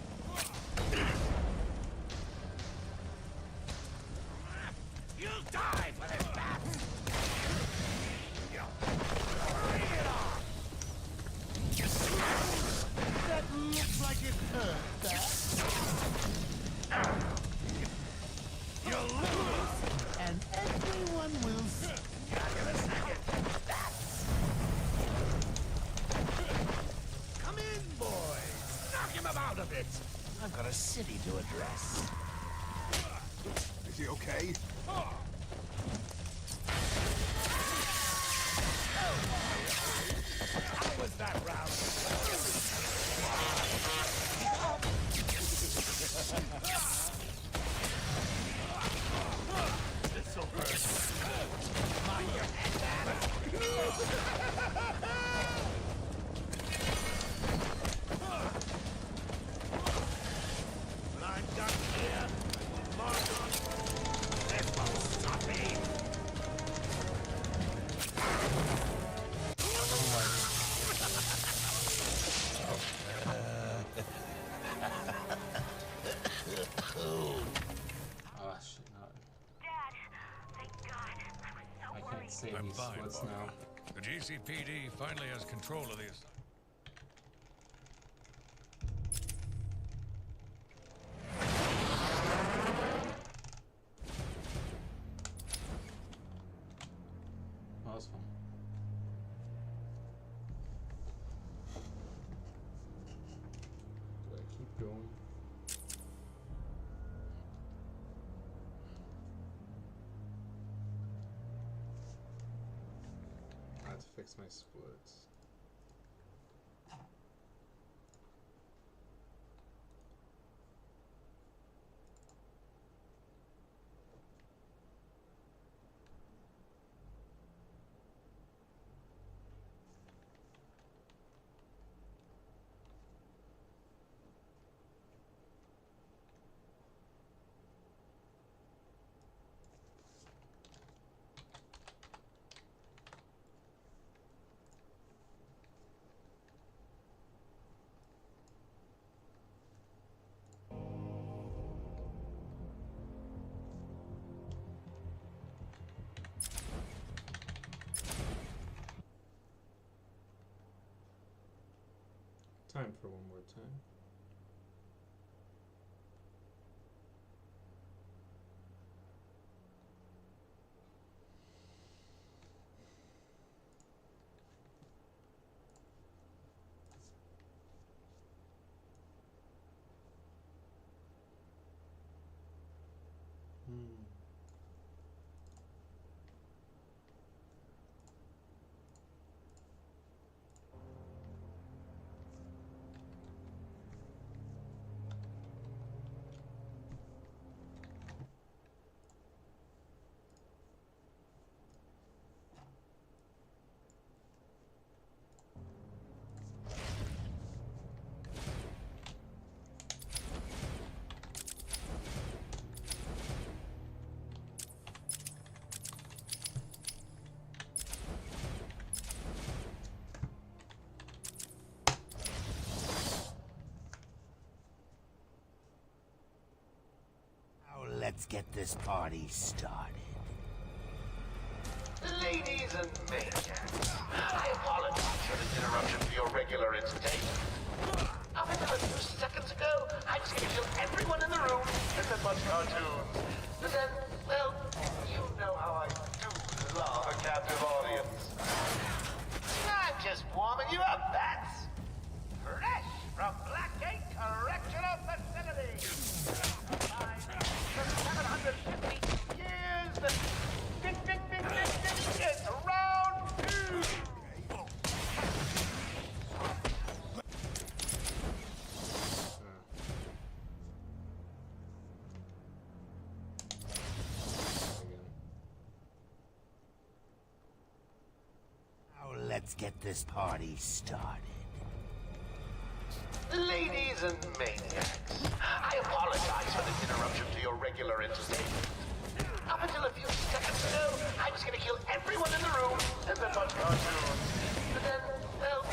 S2: You'll die for this, Bats! Bring it on! That looks like it hurt, Bats. You'll lose, and everyone will see. I'll give a second. Bats! Come in, boys. Knock him about a bit. I've got a city to address.
S13: Is he okay?
S2: How was that round? This'll hurt. Mind your head, Bats. When I'm done here, march on. This won't stop me.
S18: Oh shit, no.
S8: Dad, thank God. I was so
S18: I
S8: worried.
S18: can't save these splits now.
S5: The GCPD finally has control of these.
S18: Oh, that's fun. Do I keep going? I have to fix my splits. Time for one more time.
S2: Let's get this party started. Ladies and maniacs, I apologize for this interruption to your regular entertainment. Up until a few seconds ago, I was going to kill everyone in the room and then watch cartoons. But then, well, you know how I do love a captive audience. I'm just warming you up, bats. Fresh from Blackgate Correctional Facility. 750 years. Ding, ding, ding, ding, ding. It's round two. Now let's get this party started. Ladies and maniacs, I apologize for this interruption to your regular entertainment. Up until a few seconds ago, I was going to kill everyone in the room and then watch cartoons. But then, well,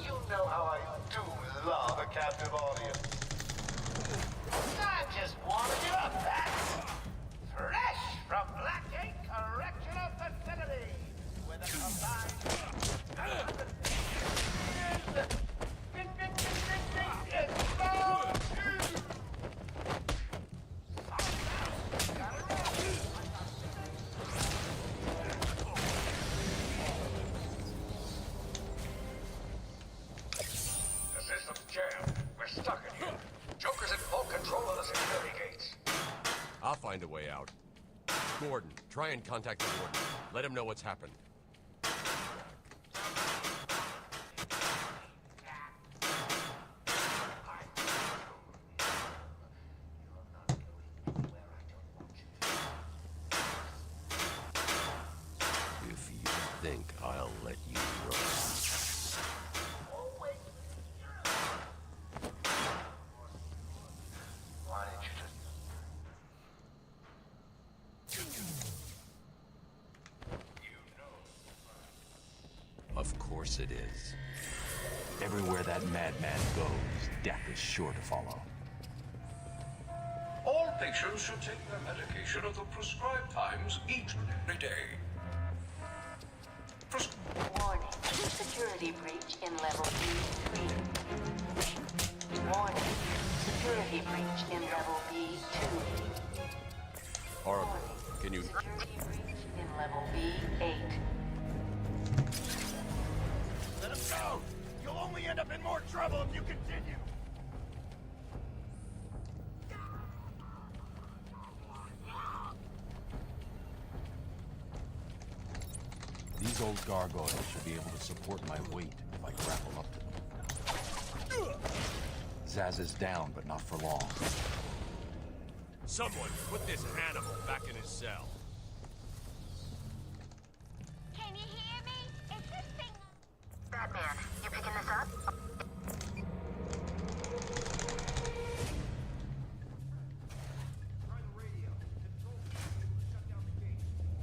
S2: you know how I do love a captive audience. I'm just warming you up, bats. Fresh from Blackgate Correctional Facility, with a combined 750 years.
S3: I'll find a way out. Gordon, try and contact the warden. Let him know what's happened. If you think I'll let you run.
S4: Of course it is. Everywhere that madman goes, death is sure to follow.
S12: All patients should take their medication at the prescribed times each and every day. Why
S6: in level B3. Warning. Security breach in level B2.
S3: Oracle, can you...
S6: Security breach in level B8.
S16: Let him go! You'll only end up in more trouble if you continue!
S4: These old gargoyles should be able to support my weight if I grapple up to them. Zaz is down, but not for long.
S11: Someone put this animal back in his cell.
S7: Can you hear me? Is this thing...
S19: Batman, you picking this up?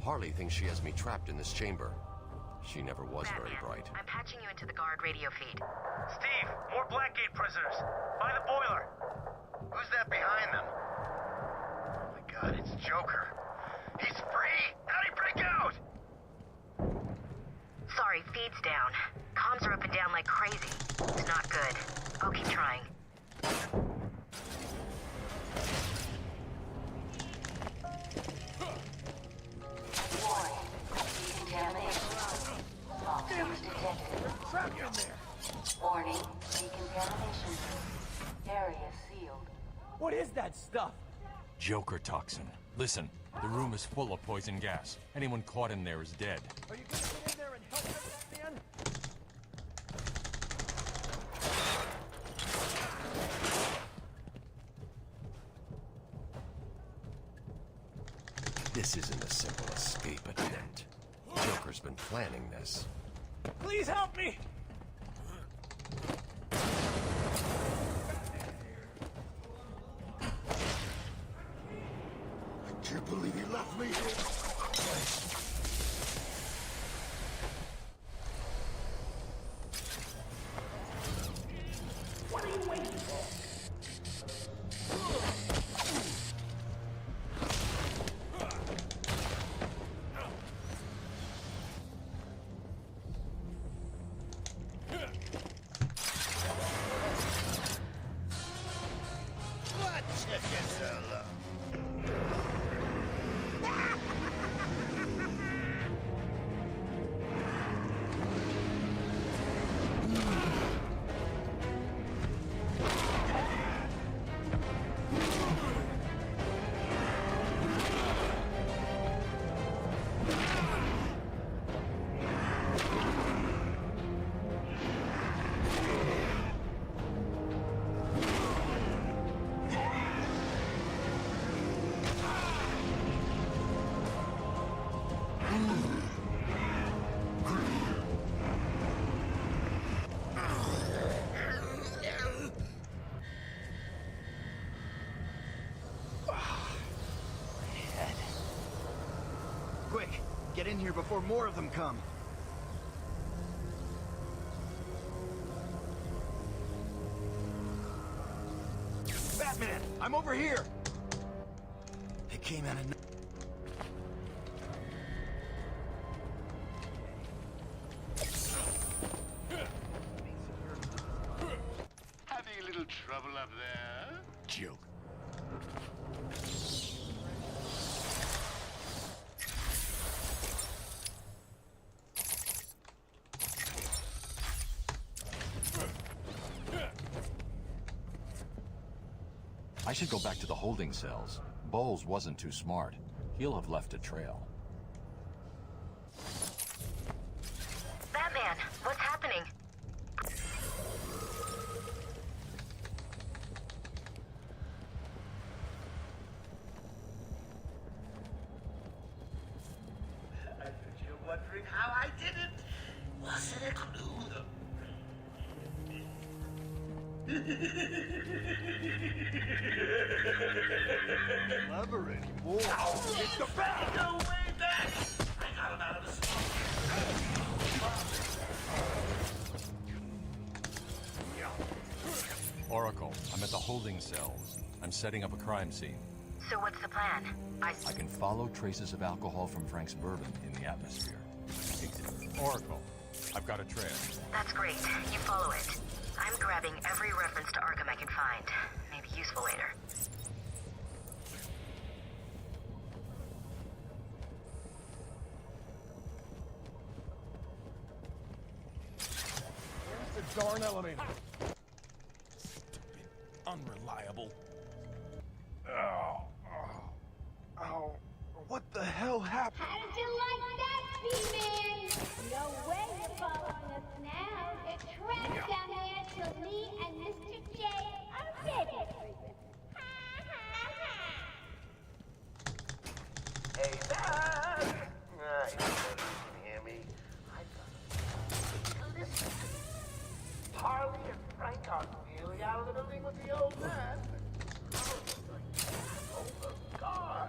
S3: Harley thinks she has me trapped in this chamber. She never was very bright.
S19: I'm patching you into the guard radio feed.
S2: Steve, more Blackgate prisoners. By the boiler. Who's that behind them? Oh my god, it's Joker. He's free! How'd he break out?
S19: Sorry, feed's down. Comms are up and down like crazy. It's not good. I'll keep trying.
S6: Warning. Decontamination. Toxins detected.
S13: Trapped in there.
S6: Warning. Decontamination. Area sealed.
S13: What is that stuff?
S4: Joker toxin. Listen, the room is full of poison gas. Anyone caught in there is dead.
S13: Are you gonna get in there and help us, man?
S3: This isn't a simple escape attempt. Joker's been planning this.
S13: Please help me!
S16: I can't believe he left me here.
S13: What are you waiting for?
S16: What chickens are
S9: Quick, get in here before more of them come. Batman, I'm over here! It came out of...
S16: Having a little trouble up there?
S4: Joke. I should go back to the holding cells. Bowles wasn't too smart. He'll have left a trail.
S19: Batman, what's happening?
S16: I bet you're wondering how I did it. Was it a clue,
S13: Clever anymore.
S16: It's the bat! Go way back! I got him out of the smoke.
S4: Oracle, I'm at the holding cells. I'm setting up a crime scene.
S19: So what's the plan?
S4: I can follow traces of alcohol from Frank's bourbon in the atmosphere. Oracle, I've got a trail.
S19: That's great. You follow it. I'm grabbing every reference to Arkham I can find. Maybe useful later.
S13: Where's the darn elevator?
S9: Unreliable.
S13: Oh, what the hell happened?
S7: How did you like that, B-Man? No way you're following us now. The traps down there till me and Mr. J are ready for you.
S2: Hey, Dad! You can hear me. I got listen. Harley and Frank are really out of the ring with the old man. Oh, God.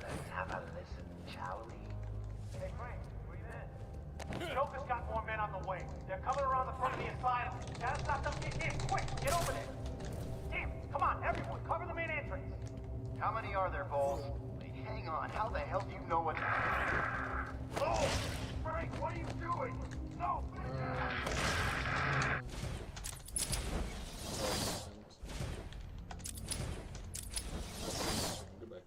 S2: Let's have a listen, shall we?
S17: Hey, Frank, breathe in. Joker's got more men on the way. They're coming around the front of the asylum. Gotta stop them. Get in, quick. Get over there. Damn, come on, everyone. Cover the main entrance.
S2: How many are there, Bowles? Wait, hang on. How the hell do you know what...
S12: Oh! Frank, what are you doing? No!